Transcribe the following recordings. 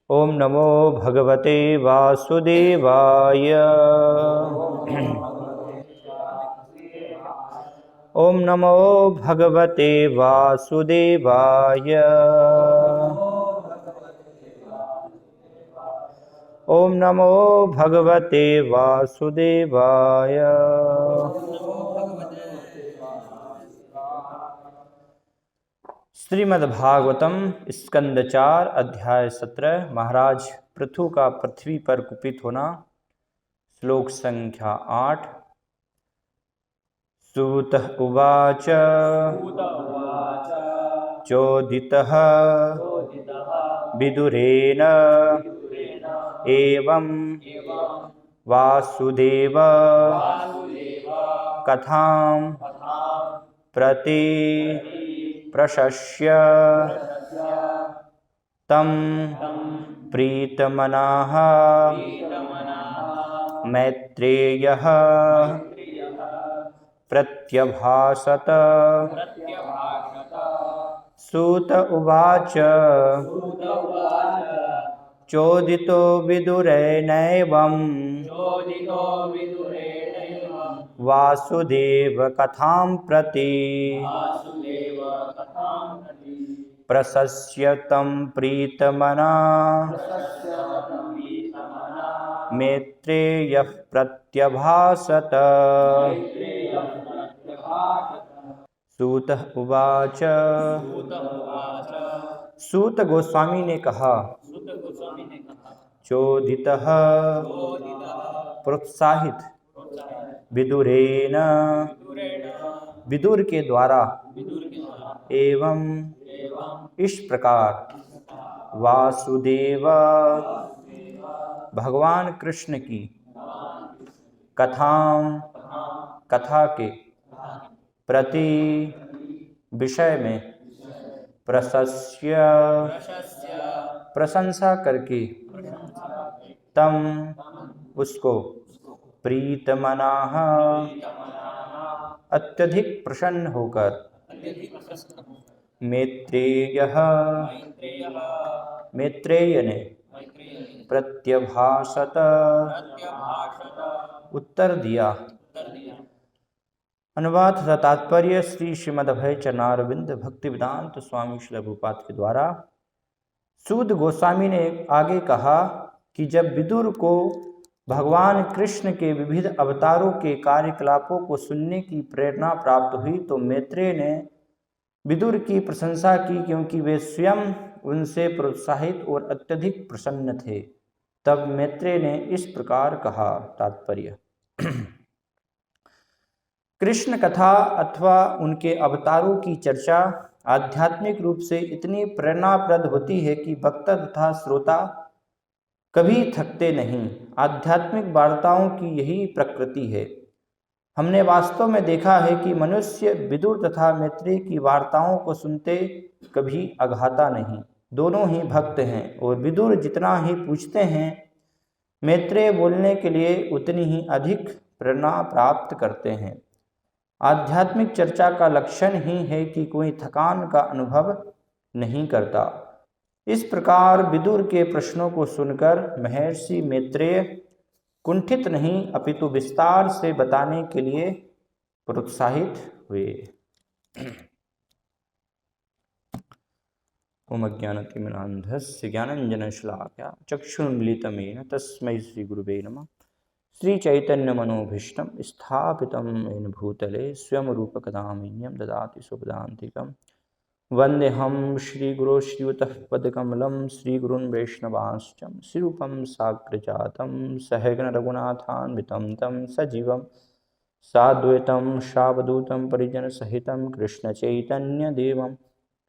ओम नमो भगवते वासुदेवाय। ओम नमो भगवते वासुदेवाय। ओम नमो भगवते वासुदेवाय। श्रीमद्भागवतम स्कंद 4 अध्याय 17 महाराज पृथु का पृथ्वी पर कुपित होना। श्लोक संख्या 8। सूत उवाच चोदितः विदुरेण एवं वासुदेव कथां प्रति प्रशस्य तं प्रीतमनः मैत्रेयः प्रत्यभाषत। सूत उवाच चोदितो विदुरेणैवं वासुदेव कथां प्रति प्रशस्य तं प्रीतमना मैत्रेयः प्रत्यभाषत। सूत उवाच सूत गोस्वामी ने कहा चोदितः प्रोत्साहित विदुरेण विदुर के द्वारा एवं इस प्रकार वासुदेव भगवान कृष्ण की कथां कथा के प्रति विषय में प्रशस्य प्रशंसा करके तम उसको प्रीतमनाः अत्यधिक प्रसन्न होकर मैत्रेयः मैत्रेय ने प्रत्यभाषत उत्तर दिया। अनुवाद तथा तात्पर्य श्री श्रीमद्भय चरणारविंद भक्ति वेदांत स्वामी श्री प्रभुपाद के द्वारा। सूत गोस्वामी ने आगे कहा कि जब विदुर को भगवान कृष्ण के विविध अवतारों के कार्यकलापों को सुनने की प्रेरणा प्राप्त हुई तो मैत्रेय ने विदुर की प्रशंसा की, क्योंकि वे स्वयं उनसे प्रोत्साहित और अत्यधिक प्रसन्न थे। तब मैत्रेय ने इस प्रकार कहा। तात्पर्य कृष्ण कथा अथवा उनके अवतारों की चर्चा आध्यात्मिक रूप से इतनी प्रेरणाप्रद होती है कि भक्त तथा श्रोता कभी थकते नहीं। आध्यात्मिक वार्ताओं की यही प्रकृति है। हमने वास्तव में देखा है कि मनुष्य विदुर तथा मैत्रेय की वार्ताओं को सुनते कभी अघाता नहीं। दोनों ही भक्त हैं और विदुर जितना ही पूछते हैं मैत्रेय बोलने के लिए उतनी ही अधिक प्रेरणा प्राप्त करते हैं। आध्यात्मिक चर्चा का लक्षण ही है कि कोई थकान का अनुभव नहीं करता। इस प्रकार विदुर के प्रश्नों को सुनकर महर्षि मैत्रेय कुंठित नहीं अपितु विस्तार से बताने के लिए प्रोत्साहित हुए। ओम अज्ञानतिमिरान्धस्य ज्ञानञ्जनशलाकया चक्षुरुन्मीलितं तस्मै श्रीगुरुवे नमः। श्रीचैतन्यमनोभीष्टं स्थापितं येन भूतले स्वयं रूपकदा मह्यं ददाति सुपदान्तिकं। वन्देऽहं श्रीगुरो श्रीयुतपदकमलं श्रीगुरून् वैष्णवांश्च श्रीरूपं साग्रजातं सहगणरघुनाथान्वितं तं सजीवं साद्वैतं सावधूतं परिजनसहितं कृष्णचैतन्यदेवं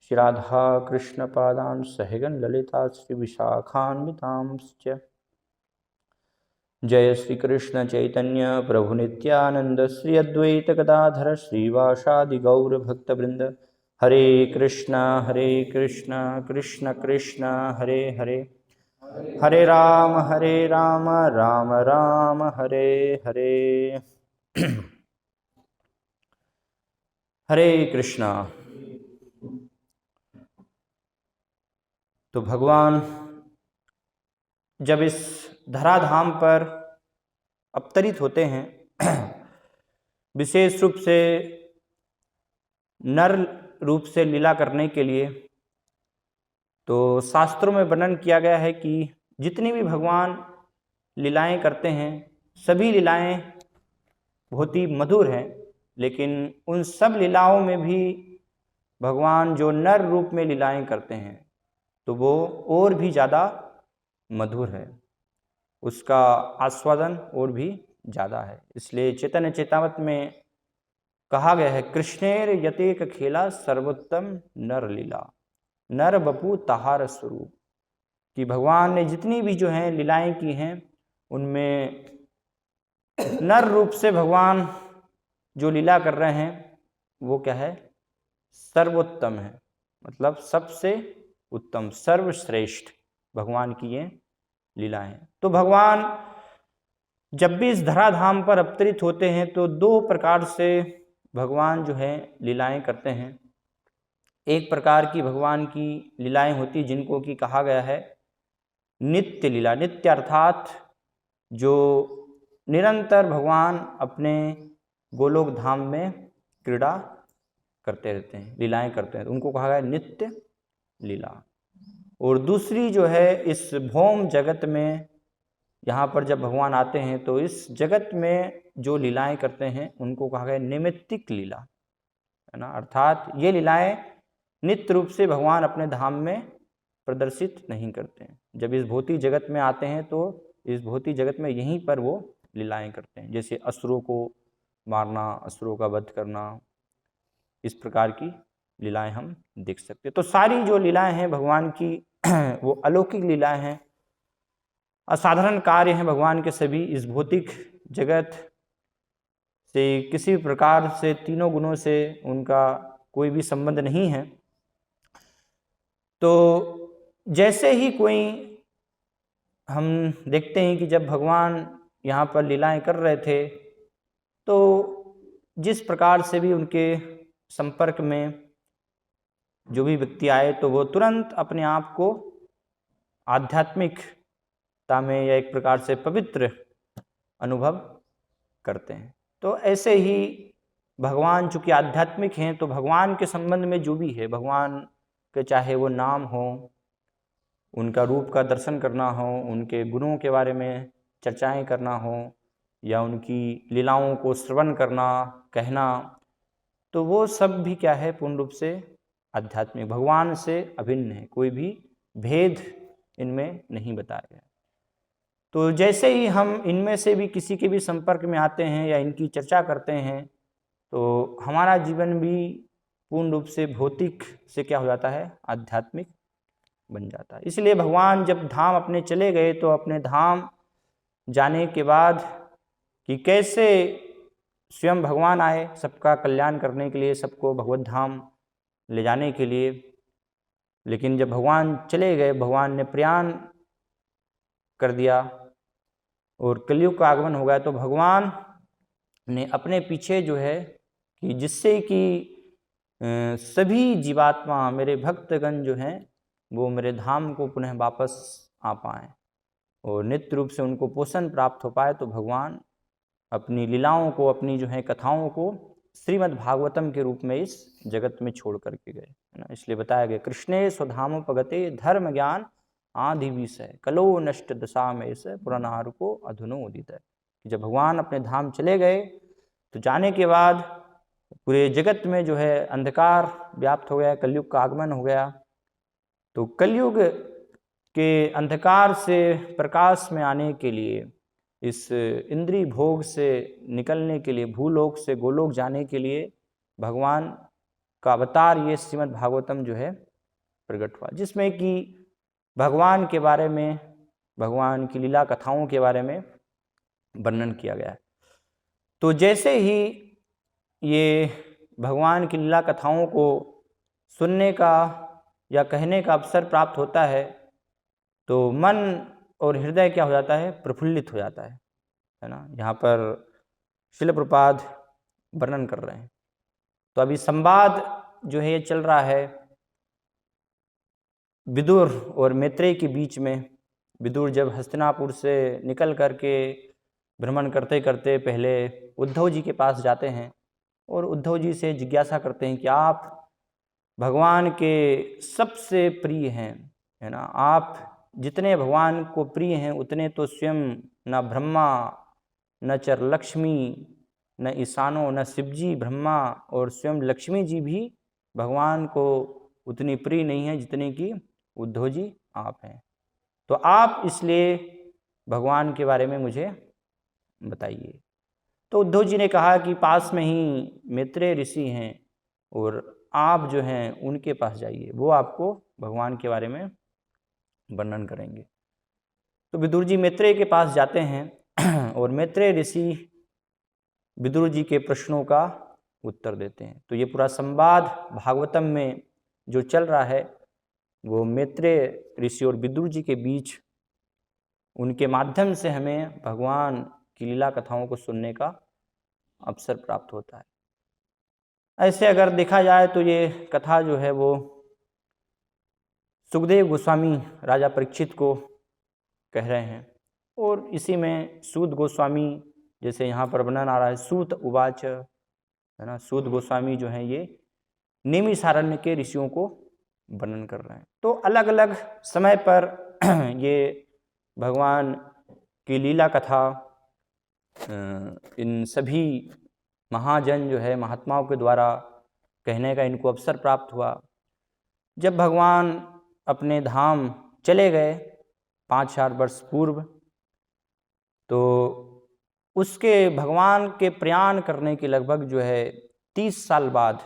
श्रीराधाकृष्णपादान् सहगण ललिता श्रीविशाखान्वितांश्च। जय श्री कृष्ण चैतन्य प्रभु नित्यानंद श्री अद्वैत गदाधर श्रीवासादि गौर भक्तवृंद। हरे कृष्णा कृष्ण कृष्ण हरे हरे, हरे राम राम राम हरे हरे। हरे कृष्णा। तो भगवान जब इस धराधाम पर अवतरित होते हैं विशेष रूप से नर रूप से लीला करने के लिए, तो शास्त्रों में वर्णन किया गया है कि जितनी भी भगवान लीलाएं करते हैं सभी लीलाएं बहुत ही मधुर हैं, लेकिन उन सब लीलाओं में भी भगवान जो नर रूप में लीलाएं करते हैं तो वो और भी ज़्यादा मधुर है, उसका आस्वादन और भी ज़्यादा है। इसलिए चैतन्य चेतावत में कहा गया है, कृष्णेर यतेक खेला सर्वोत्तम नर लीला, नर बपू तहार स्वरूप, कि भगवान ने जितनी भी जो हैं लीलाएं की हैं उनमें नर रूप से भगवान जो लीला कर रहे हैं वो क्या है, सर्वोत्तम है, मतलब सबसे उत्तम, सर्वश्रेष्ठ भगवान की ये लीलाएं हैं। तो भगवान जब भी इस धराधाम पर अवतरित होते हैं तो दो प्रकार से भगवान जो है लीलाएं करते हैं। एक प्रकार की भगवान की लीलाएं होती जिनको कि कहा गया है नित्य लीला। नित्य अर्थात जो निरंतर भगवान अपने गोलोक धाम में क्रीड़ा करते रहते हैं, लीलाएं करते हैं, तो उनको कहा गया नित्य लीला। और दूसरी जो है इस भौम जगत में, यहाँ पर जब भगवान आते हैं तो इस जगत में जो लीलाएं करते हैं उनको कहा गया निमित्तिक लीला, है ना। अर्थात ये लीलाएं नित्य रूप से भगवान अपने धाम में प्रदर्शित नहीं करते हैं। जब इस भौतिक जगत में आते हैं तो इस भौतिक जगत में यहीं पर वो लीलाएं करते हैं, जैसे असुरों को मारना, असुरों का वध करना, इस प्रकार की लीलाएं हम देख सकते हैं। तो सारी जो लीलाएं हैं भगवान की वो अलौकिक लीलाएं हैं, असाधारण कार्य हैं भगवान के सभी। इस भौतिक जगत से किसी प्रकार से, तीनों गुणों से उनका कोई भी संबंध नहीं है। तो जैसे ही कोई, हम देखते हैं कि जब भगवान यहाँ पर लीलाएं कर रहे थे तो जिस प्रकार से भी उनके संपर्क में जो भी व्यक्ति आए तो वो तुरंत अपने आप को आध्यात्मिकता में या एक प्रकार से पवित्र अनुभव करते हैं। तो ऐसे ही भगवान चूंकि आध्यात्मिक हैं तो भगवान के संबंध में जो भी है, भगवान के चाहे वो नाम हो, उनका रूप का दर्शन करना हो, उनके गुणों के बारे में चर्चाएं करना हो, या उनकी लीलाओं को श्रवण करना, कहना, तो वो सब भी क्या है, पूर्ण रूप से आध्यात्मिक, भगवान से अभिन्न है, कोई भी भेद इनमें नहीं बताया गया। तो जैसे ही हम इनमें से भी किसी के भी संपर्क में आते हैं या इनकी चर्चा करते हैं तो हमारा जीवन भी पूर्ण रूप से भौतिक से क्या हो जाता है, आध्यात्मिक बन जाता है। इसलिए भगवान जब धाम अपने चले गए तो अपने धाम जाने के बाद कि कैसे स्वयं भगवान आए सबका कल्याण करने के लिए, सबको भगवत धाम ले जाने के लिए, लेकिन जब भगवान चले गए, भगवान ने प्रयाण कर दिया और कलयुग का आगमन हो गया, तो भगवान ने अपने पीछे जो है कि जिससे कि सभी जीवात्मा, मेरे भक्तगण जो हैं वो मेरे धाम को पुनः वापस आ पाएँ और नित्य रूप से उनको पोषण प्राप्त हो पाए, तो भगवान अपनी लीलाओं को, अपनी जो है कथाओं को श्रीमद् भागवतम के रूप में इस जगत में छोड़ करके गए, है ना। इसलिए बताया गया, कृष्णे स्वधामोपगते धर्म ज्ञान आदि विषय कलो नष्ट दशा में से पुरानार को अधुनोदित है। जब भगवान अपने धाम चले गए तो जाने के बाद पूरे जगत में जो है अंधकार व्याप्त हो गया, कलयुग का आगमन हो गया। तो कलयुग के अंधकार से प्रकाश में आने के लिए, इस इंद्रिय भोग से निकलने के लिए, भूलोक से गोलोक जाने के लिए भगवान का अवतार ये श्रीमद् भागवतम जो है प्रकट हुआ, जिसमें कि भगवान के बारे में, भगवान की लीला कथाओं के बारे में वर्णन किया गया है। तो जैसे ही ये भगवान की लीला कथाओं को सुनने का या कहने का अवसर प्राप्त होता है तो मन और हृदय क्या हो जाता है, प्रफुल्लित हो जाता है ना। यहाँ पर श्रील प्रभुपाद वर्णन कर रहे हैं। तो अभी संवाद जो है ये चल रहा है विदुर और मैत्रेय के बीच में, विदुर जब हस्तिनापुर से निकल करके भ्रमण करते करते पहले उद्धव जी के पास जाते हैं और उद्धव जी से जिज्ञासा करते हैं कि आप भगवान के सबसे प्रिय हैं, है ना, आप जितने भगवान को प्रिय हैं उतने तो स्वयं न ब्रह्मा, न चर लक्ष्मी, न ईशानो, न शिवजी, ब्रह्मा और स्वयं लक्ष्मी जी भी भगवान को उतनी प्रिय नहीं है जितनी कि उद्धव जी आप हैं। तो आप इसलिए भगवान के बारे में मुझे बताइए। तो उद्धव जी ने कहा कि पास में ही मैत्रेय ऋषि हैं और आप जो हैं उनके पास जाइए, वो आपको भगवान के बारे में वर्णन करेंगे। तो विदुर जी मैत्रेय के पास जाते हैं और मैत्रेय ऋषि विदुर जी के प्रश्नों का उत्तर देते हैं। तो ये पूरा संवाद भागवतम में जो चल रहा है वो मैत्रेय ऋषि और विदुर जी के बीच, उनके माध्यम से हमें भगवान की लीला कथाओं को सुनने का अवसर प्राप्त होता है। ऐसे अगर देखा जाए तो ये कथा जो है वो सुखदेव गोस्वामी राजा परीक्षित को कह रहे हैं और इसी में सूत गोस्वामी, जैसे यहाँ पर वर्णन आ रहा है सूत उवाच, है ना, सूत गोस्वामी जो हैं ये नैमिषारण्य के ऋषियों को वर्णन कर रहे हैं। तो अलग अलग समय पर ये भगवान की लीला कथा इन सभी महाजन जो है महात्माओं के द्वारा कहने का इनको अवसर प्राप्त हुआ। जब भगवान अपने धाम चले गए 5,000 वर्ष पूर्व, तो उसके भगवान के प्रयाण करने के लगभग जो है 30 साल बाद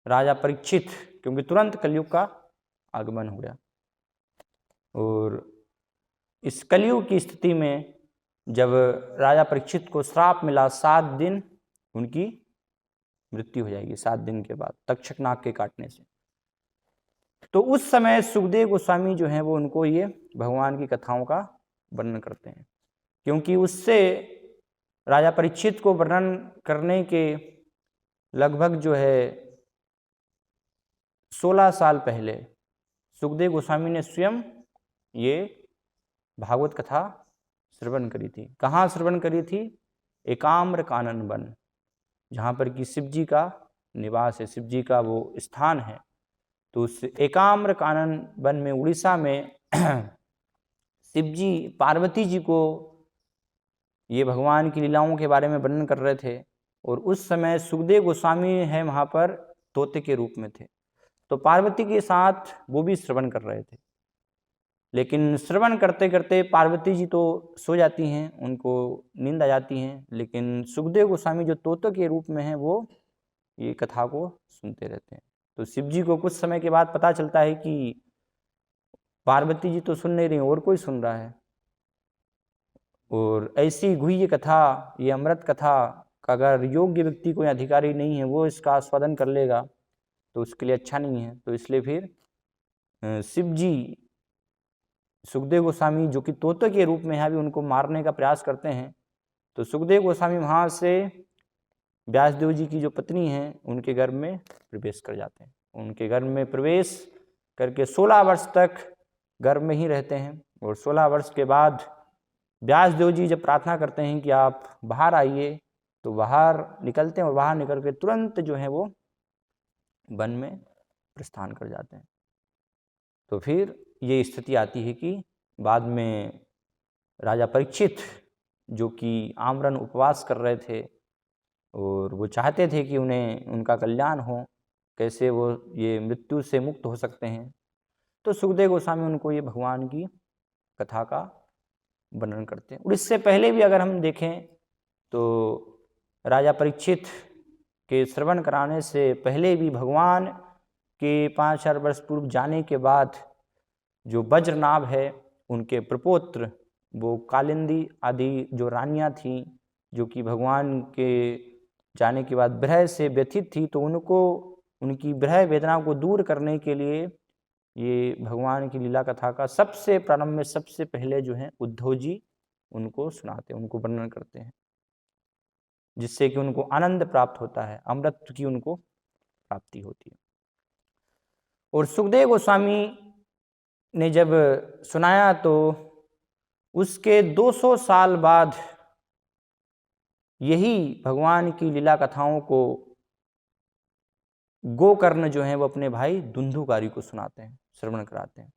राजा परीक्षित, क्योंकि तुरंत कलयुग का आगमन हो गया, और इस कलयुग की स्थिति में जब राजा परीक्षित को श्राप मिला 7 दिन उनकी मृत्यु हो जाएगी, 7 दिन के बाद तक्षक नाग के काटने से, तो उस समय सुखदेव गोस्वामी जो हैं वो उनको ये भगवान की कथाओं का वर्णन करते हैं, क्योंकि उससे राजा परीक्षित को वर्णन करने के लगभग जो है 16 साल पहले सुखदेव गोस्वामी ने स्वयं ये भागवत कथा श्रवण करी थी। कहाँ श्रवण करी थी? एकाम्र कानन वन, जहाँ पर कि शिव जी का निवास है, शिव जी का वो स्थान है। तो उस एकाम्र कानन वन में उड़ीसा में शिव जी पार्वती जी को ये भगवान की लीलाओं के बारे में वर्णन कर रहे थे, और उस समय सुखदेव गोस्वामी है वहाँ पर तोते के रूप में थे। तो पार्वती के साथ वो भी श्रवण कर रहे थे, लेकिन श्रवण करते करते पार्वती जी तो सो जाती हैं, उनको नींद आ जाती हैं, लेकिन सुखदेव गोस्वामी जो तोते के रूप में हैं वो ये कथा को सुनते रहते हैं। तो शिव जी को कुछ समय के बाद पता चलता है कि पार्वती जी तो सुन नहीं रही, और कोई सुन रहा है, और ऐसी गुह्य कथा, ये अमृत कथा का अगर योग्य व्यक्ति कोई अधिकारी नहीं है वो इसका आस्वादन कर लेगा तो उसके लिए अच्छा नहीं है। तो इसलिए फिर शिव जी सुखदेव गोस्वामी जो कि तोते के रूप में है अभी उनको मारने का प्रयास करते हैं। तो सुखदेव गोस्वामी वहाँ से व्यासदेव जी की जो पत्नी हैं उनके गर्भ में प्रवेश कर जाते हैं। उनके गर्भ में प्रवेश करके 16 वर्ष तक गर्भ में ही रहते हैं, और 16 वर्ष के बाद व्यासदेव जी जब प्रार्थना करते हैं कि आप बाहर आइए, तो बाहर निकलते हैं और बाहर निकल के तुरंत जो है वो वन में प्रस्थान कर जाते हैं। तो फिर ये स्थिति आती है कि बाद में राजा परीक्षित जो कि आमरण उपवास कर रहे थे और वो चाहते थे कि उन्हें उनका कल्याण हो, कैसे वो ये मृत्यु से मुक्त हो सकते हैं, तो सुखदेव गोस्वामी उनको ये भगवान की कथा का वर्णन करते हैं। और इससे पहले भी अगर हम देखें तो राजा परीक्षित के श्रवण कराने से पहले भी भगवान के 5,000 वर्ष पूर्व जाने के बाद जो वज्रनाभ है उनके प्रपौत्र वो कालिंदी आदि जो रानियां थीं, जो कि भगवान के जाने के बाद विरह से व्यथित थी, तो उनको उनकी विरह वेदना को दूर करने के लिए ये भगवान की लीला कथा का सबसे प्रारंभ में सबसे पहले जो है उद्धव जी उनको सुनाते हैं, उनको वर्णन करते हैं, जिससे कि उनको आनंद प्राप्त होता है, अमृत की उनको प्राप्ति होती है। और सुखदेव गोस्वामी ने जब सुनाया तो उसके 200 साल बाद यही भगवान की लीला कथाओं को गोकर्ण जो है वो अपने भाई धुंधुकारी को सुनाते हैं, श्रवण कराते हैं।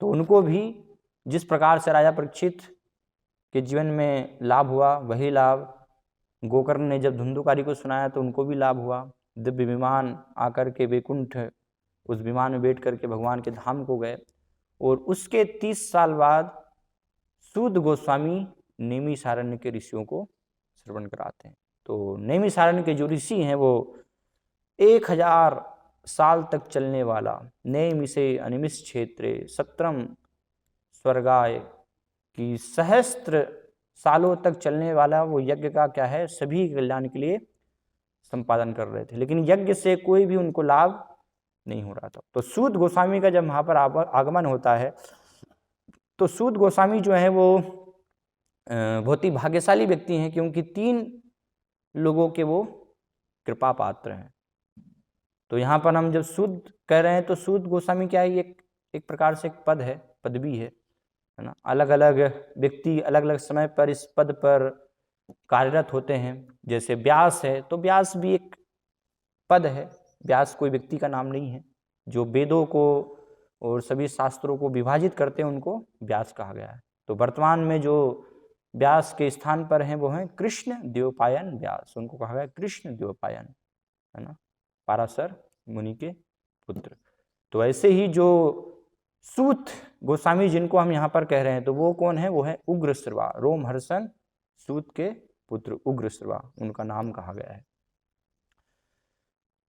तो उनको भी जिस प्रकार से राजा परीक्षित के जीवन में लाभ हुआ, वही लाभ गोकर्ण ने जब धुंधुकारी को सुनाया तो उनको भी लाभ हुआ। दिव्य विमान आकर के वैकुंठ, उस विमान में बैठ करके भगवान के धाम को गए। और उसके 30 साल बाद सूत गोस्वामी नैमिषारण्य के ऋषियों को श्रवण कराते हैं। तो नैमिषारण्य के जो ऋषि हैं वो 1000 साल तक चलने वाला नैमिषे अनिमिष क्षेत्रे सत्रम स्वर्गाय की सहस्त्र सालों तक चलने वाला वो यज्ञ का क्या है, सभी कल्याण के लिए संपादन कर रहे थे, लेकिन यज्ञ से कोई भी उनको लाभ नहीं हो रहा था। तो सूत गोस्वामी का जब वहां पर आगमन होता है तो सूत गोस्वामी जो है वो बहुत ही भाग्यशाली व्यक्ति हैं, क्योंकि 3 लोगों के वो कृपा पात्र हैं। तो यहाँ पर हम जब सूत कह रहे हैं तो सूत गोस्वामी क्या है, एक प्रकार से एक पद है, पदवी है ना। अलग अलग व्यक्ति अलग अलग समय पर इस पद पर कार्यरत होते हैं। जैसे व्यास है तो व्यास भी एक पद है, व्यास कोई व्यक्ति का नाम नहीं है। जो वेदों को और सभी शास्त्रों को विभाजित करते हैं उनको व्यास कहा गया है। तो वर्तमान में जो व्यास के स्थान पर हैं वो हैं कृष्ण द्वैपायन व्यास, उनको कहा गया कृष्ण द्वैपायन, है ना, पाराशर मुनि के पुत्र। तो ऐसे ही जो सूत गोस्वामी जिनको हम यहाँ पर कह रहे हैं तो वो कौन है, वो है उग्रश्रवा, रोमहर्षण सूत के पुत्र उग्रश्रवा, उनका नाम कहा गया है।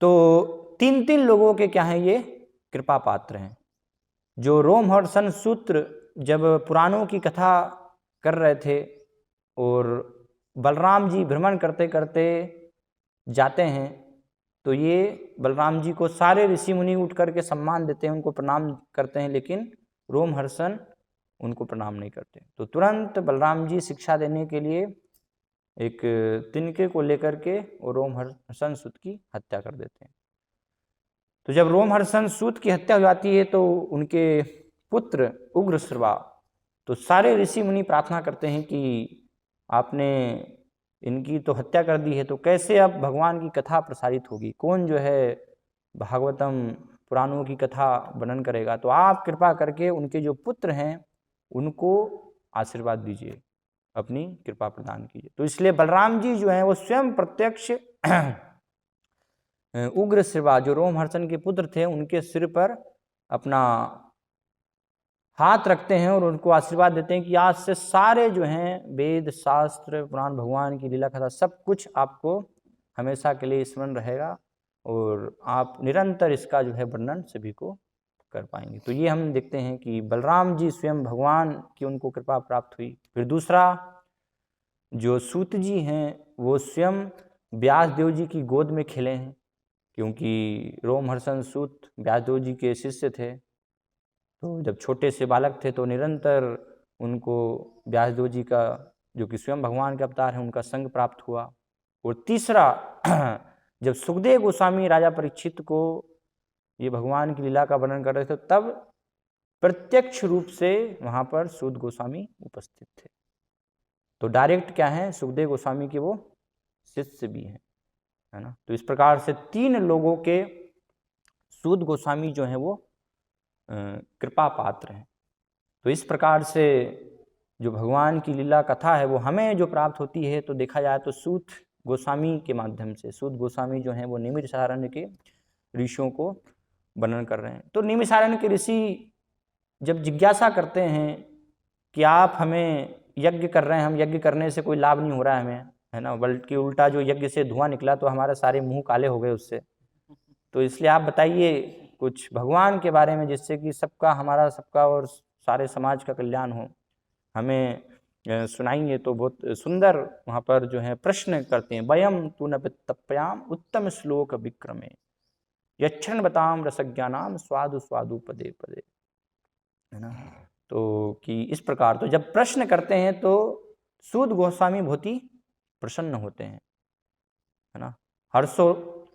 तो 3 लोगों के क्या हैं, ये कृपा पात्र हैं। जो रोमहर्षण सूत्र जब पुराणों की कथा कर रहे थे और बलराम जी भ्रमण करते करते जाते हैं तो ये बलराम जी को सारे ऋषि मुनि उठ करके सम्मान देते हैं, उनको प्रणाम करते हैं, लेकिन रोमहर्षण उनको प्रणाम नहीं करते। तो तुरंत बलराम जी शिक्षा देने के लिए एक तिनके को लेकर के और रोमहर्षण सूत की हत्या कर देते हैं। तो जब रोमहर्षण सूत की हत्या हो जाती है तो उनके पुत्र उग्रश्रवा, तो सारे ऋषि मुनि प्रार्थना करते हैं कि आपने इनकी तो हत्या कर दी है, तो कैसे अब भगवान की कथा प्रसारित होगी, कौन जो है भागवतम पुराणों की कथा वर्णन करेगा। तो आप कृपा करके उनके जो पुत्र हैं उनको आशीर्वाद दीजिए, अपनी कृपा प्रदान कीजिए। तो इसलिए बलराम जी जो हैं वो स्वयं प्रत्यक्ष उग्रश्रवा जो रोमहर्षण के पुत्र थे उनके सिर पर अपना हाथ रखते हैं और उनको आशीर्वाद देते हैं कि आज से सारे जो हैं वेद शास्त्र पुराण भगवान की लीला कथा सब कुछ आपको हमेशा के लिए स्मरण रहेगा और आप निरंतर इसका जो है वर्णन सभी को कर पाएंगे। तो ये हम देखते हैं कि बलराम जी स्वयं भगवान की उनको कृपा प्राप्त हुई। फिर दूसरा जो सूत जी हैं वो स्वयं व्यासदेव जी की गोद में खेले हैं, क्योंकि रोमहर्षण सूत व्यासदेव जी के शिष्य थे। तो जब छोटे से बालक थे तो निरंतर उनको व्यासदेव जी का जो कि स्वयं भगवान के अवतार हैं उनका संग प्राप्त हुआ। और तीसरा जब सुखदेव गोस्वामी राजा परीक्षित को ये भगवान की लीला का वर्णन कर रहे थे तब प्रत्यक्ष रूप से वहाँ पर सूत गोस्वामी उपस्थित थे। तो डायरेक्ट क्या है, सुखदेव गोस्वामी के वो शिष्य भी हैं, है ना। तो इस प्रकार से 3 लोगों के सूत गोस्वामी जो हैं वो कृपा पात्र हैं। तो इस प्रकार से जो भगवान की लीला कथा है वो हमें जो प्राप्त होती है तो देखा जाए तो सूत गोस्वामी के माध्यम से। सूत गोस्वामी जो हैं वो नैमिषारण्य के ऋषियों को वर्णन कर रहे हैं। तो नैमिषारण्य के ऋषि जब जिज्ञासा करते हैं कि आप हमें यज्ञ कर रहे हैं, हम यज्ञ करने से कोई लाभ नहीं हो रहा है हमें, है ना, बल्कि उल्टा जो यज्ञ से धुआं निकला तो हमारे सारे मुंह काले हो गए उससे, तो इसलिए आप बताइए कुछ भगवान के बारे में जिससे कि सबका हमारा सबका और सारे समाज का कल्याण हो, हमें सुनाइए। तो बहुत सुंदर वहाँ पर जो है प्रश्न करते हैं। वयम तु न तप्याम उत्तम श्लोक विक्रमे यक्षण बताम रसज्ञानाम स्वादु स्वादु पदे पदे, है ना। तो कि इस प्रकार तो जब प्रश्न करते हैं तो सूत गोस्वामी बहुत ही प्रसन्न होते हैं, है ना, हर्षो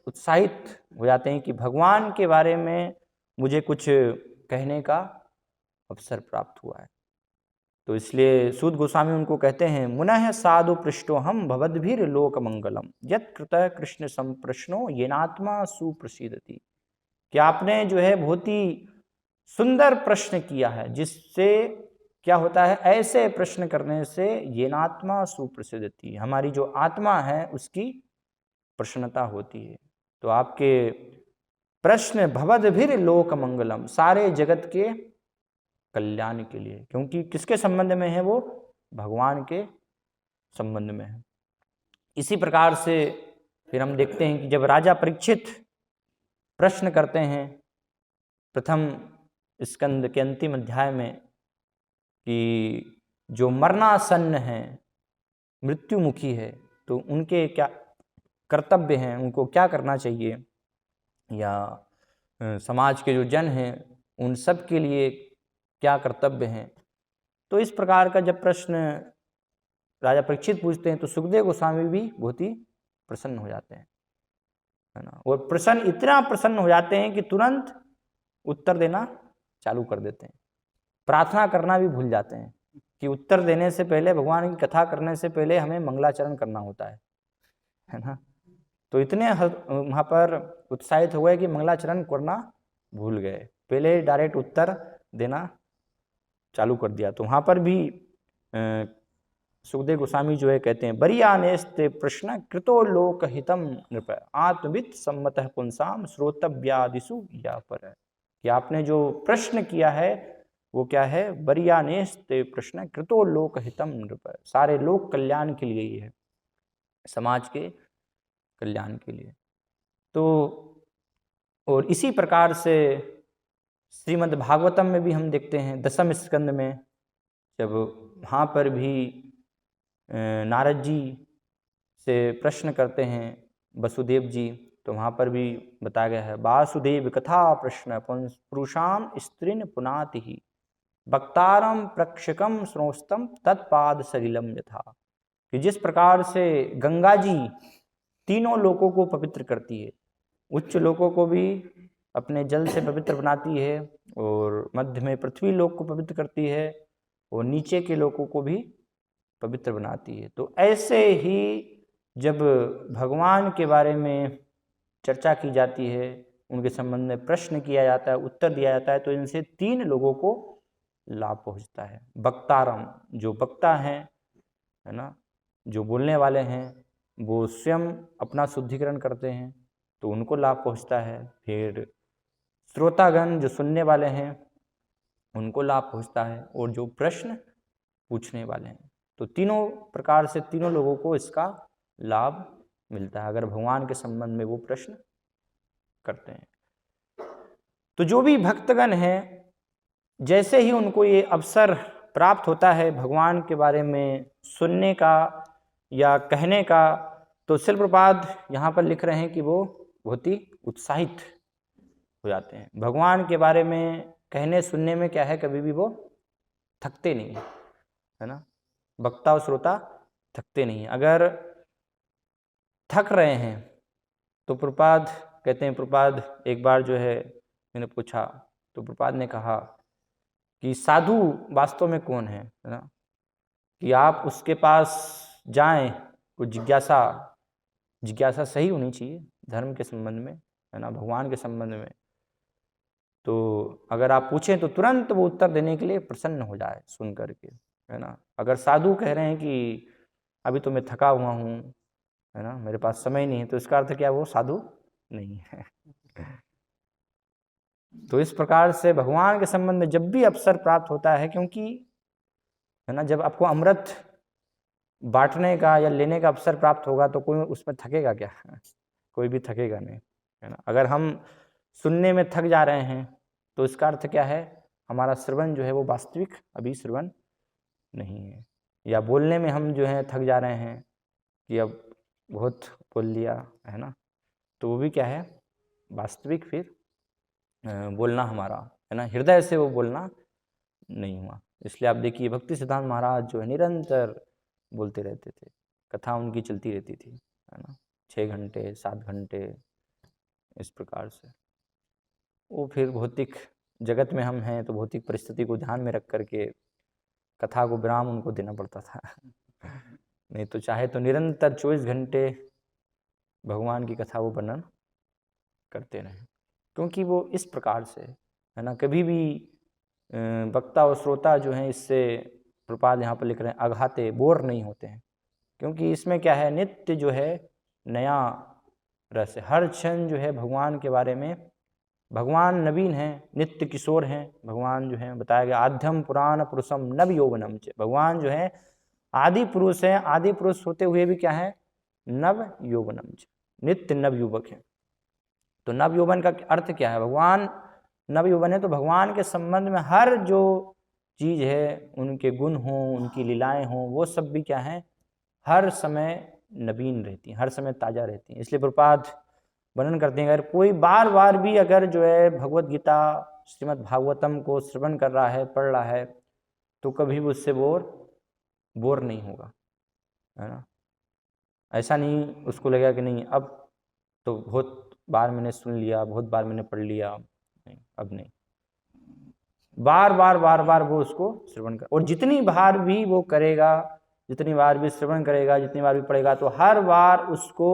उत्साहित हो जाते हैं कि भगवान के बारे में मुझे कुछ कहने का अवसर प्राप्त हुआ है। तो इसलिए सूत गोस्वामी उनको कहते हैं, मुनः साधु पृष्ठो हम भवद्भिर लोक मंगलम यत् कृत कृष्ण संप्रश्नो येनात्मा सुप्रसिद्धति। कि आपने जो है बहुत ही सुंदर प्रश्न किया है, जिससे क्या होता है, ऐसे प्रश्न करने से येनात्मा सुप्रसिद्धति, हमारी जो आत्मा है उसकी प्रसन्नता होती है। तो आपके प्रश्न भवद्भिर लोक मंगलम, सारे जगत के कल्याण के लिए, क्योंकि किसके संबंध में है, वो भगवान के संबंध में है। इसी प्रकार से फिर हम देखते हैं कि जब राजा परीक्षित प्रश्न करते हैं प्रथम स्कंद के अंतिम अध्याय में कि जो मरणासन्न है, मृत्युमुखी है, तो उनके क्या कर्तव्य हैं, उनको क्या करना चाहिए, या समाज के जो जन हैं उन सब के लिए क्या कर्तव्य हैं। तो इस प्रकार का जब प्रश्न राजा परीक्षित पूछते हैं तो सुखदेव गोस्वामी भी बहुत ही प्रसन्न हो जाते हैं, है ना। और इतना प्रसन्न हो जाते हैं कि तुरंत उत्तर देना चालू कर देते हैं, प्रार्थना करना भी भूल जाते हैं कि उत्तर देने से पहले, भगवान की कथा करने से पहले हमें मंगलाचरण करना होता है ना। तो इतने वहाँ पर उत्साहित हो गए कि मंगलाचरण करना भूल गए, पहले डायरेक्ट उत्तर देना चालू कर दिया। तो वहाँ पर भी सुखदेव गोस्वामी जो है कहते हैं, बरियानेस्ते प्रश्न कृतो लोक हितम नृप आत्मविद सम्मतः पुंसाम श्रोतव्यादिषु या पर, कि आपने जो प्रश्न किया है वो क्या है, बरियानेस्ते प्रश्न कृतो लोक हितम नृप, सारे लोक कल्याण के लिए ही है, समाज के कल्याण के लिए। तो और इसी प्रकार से श्रीमद् भागवतम में भी हम देखते हैं दसम स्कंद में, जब वहाँ पर भी नारद जी से प्रश्न करते हैं वसुदेव जी, तो वहाँ पर भी बताया गया है, वासुदेव कथा प्रश्न पुरुषाम स्त्रीन पुनाति ही वक्तारम प्रक्षकम स्रोस्तम तत्पाद सलिलम यथा, कि जिस प्रकार से गंगा जी तीनों लोकों को पवित्र करती है, उच्च लोकों को भी अपने जल से पवित्र बनाती है, और मध्य में पृथ्वी लोक को पवित्र करती है, और नीचे के लोकों को भी पवित्र बनाती है। तो ऐसे ही जब भगवान के बारे में चर्चा की जाती है, उनके संबंध में प्रश्न किया जाता है, उत्तर दिया जाता है, तो इनसे तीन लोगों को लाभ पहुंचता है। वक्तारम, जो वक्ता हैं, है ना, जो बोलने वाले हैं, वो स्वयं अपना शुद्धिकरण करते हैं तो उनको लाभ पहुंचता है। फिर श्रोतागण, जो सुनने वाले हैं, उनको लाभ पहुंचता है, और जो प्रश्न पूछने वाले हैं, तो तीनों प्रकार से तीनों लोगों को इसका लाभ मिलता है, अगर भगवान के संबंध में वो प्रश्न करते हैं। तो जो भी भक्तगण हैं, जैसे ही उनको ये अवसर प्राप्त होता है भगवान के बारे में सुनने का या कहने का, तो शिल प्रपाद यहाँ पर लिख रहे हैं कि वो बहुत ही उत्साहित हो जाते हैं। भगवान के बारे में कहने सुनने में क्या है, कभी भी वो थकते नहीं है ना, वक्ता और श्रोता थकते नहीं। अगर थक रहे हैं तो प्रपाद कहते हैं, प्रपाद एक बार जो है मैंने पूछा, तो प्रपाद ने कहा कि साधु वास्तव में कौन है ना, कि आप उसके पास जाएं, कुछ जिज्ञासा सही होनी चाहिए धर्म के संबंध में, है ना, भगवान के संबंध में। तो अगर आप पूछें तो तुरंत वो उत्तर देने के लिए प्रसन्न हो जाए सुन करके, है ना। अगर साधु कह रहे हैं कि अभी तो मैं थका हुआ हूँ, है ना, मेरे पास समय नहीं है, तो इसका अर्थ क्या, वो साधु नहीं है। तो इस प्रकार से भगवान के संबंध में जब भी अवसर प्राप्त होता है, क्योंकि है ना, जब आपको अमृत बांटने का या लेने का अवसर प्राप्त होगा तो कोई उसमें थकेगा क्या? कोई भी थकेगा नहीं, है ना। अगर हम सुनने में थक जा रहे हैं तो इसका अर्थ क्या है, हमारा श्रवण जो है वो वास्तविक अभी श्रवण नहीं है, या बोलने में हम जो है थक जा रहे हैं कि अब बहुत बोल लिया, है ना, तो वो भी क्या है, वास्तविक फिर बोलना हमारा, है ना, हृदय से वो बोलना नहीं हुआ। इसलिए आप देखिए भक्ति सिद्धांत महाराज जो है निरंतर बोलते रहते थे, कथा उनकी चलती रहती थी, है ना, 6 घंटे 7 घंटे, इस प्रकार से। वो फिर भौतिक जगत में हम हैं तो भौतिक परिस्थिति को ध्यान में रख करके कथा को विराम उनको देना पड़ता था। नहीं तो चाहे तो निरंतर 24 घंटे भगवान की कथा वो वर्णन करते रहें, क्योंकि वो इस प्रकार से है ना, कभी भी वक्ता और श्रोता जो हैं इससे प्रपाद यहाँ पर लिख रहे हैं अघाते बोर नहीं होते हैं, क्योंकि इसमें क्या है, नित्य जो है नया रस है। हर क्षण जो है भगवान के बारे में, भगवान नवीन हैं, नित्य किशोर हैं। भगवान जो है बताया गया आद्यम पुराण पुरुषम नव यौवनम च, भगवान जो है आदि पुरुष हैं, आदि पुरुष होते हुए भी क्या है, नव यौवनम च, नित्य नव युवक है। तो नव यौवन का अर्थ क्या है, भगवान नव यौवन है तो भगवान के संबंध में हर जो चीज है, उनके गुण हों, उनकी लीलाएं हों, वो सब भी क्या है, हर समय नवीन रहती हैं, हर समय ताजा रहती हैं। इसलिए प्रपाद वर्णन करते हैं, अगर कोई बार बार भी अगर जो है भगवत गीता श्रीमद् भागवतम को श्रवण कर रहा है, पढ़ रहा है, तो कभी भी उससे बोर नहीं होगा, है ना। ऐसा नहीं उसको लगेगा कि नहीं अब तो बहुत बार मैंने सुन लिया, बहुत बार मैंने पढ़ लिया, नहीं अब नहीं, बार बार वो उसको श्रवण कर, और जितनी बार भी वो करेगा, जितनी बार भी श्रवण करेगा, जितनी बार भी पढ़ेगा, तो हर बार उसको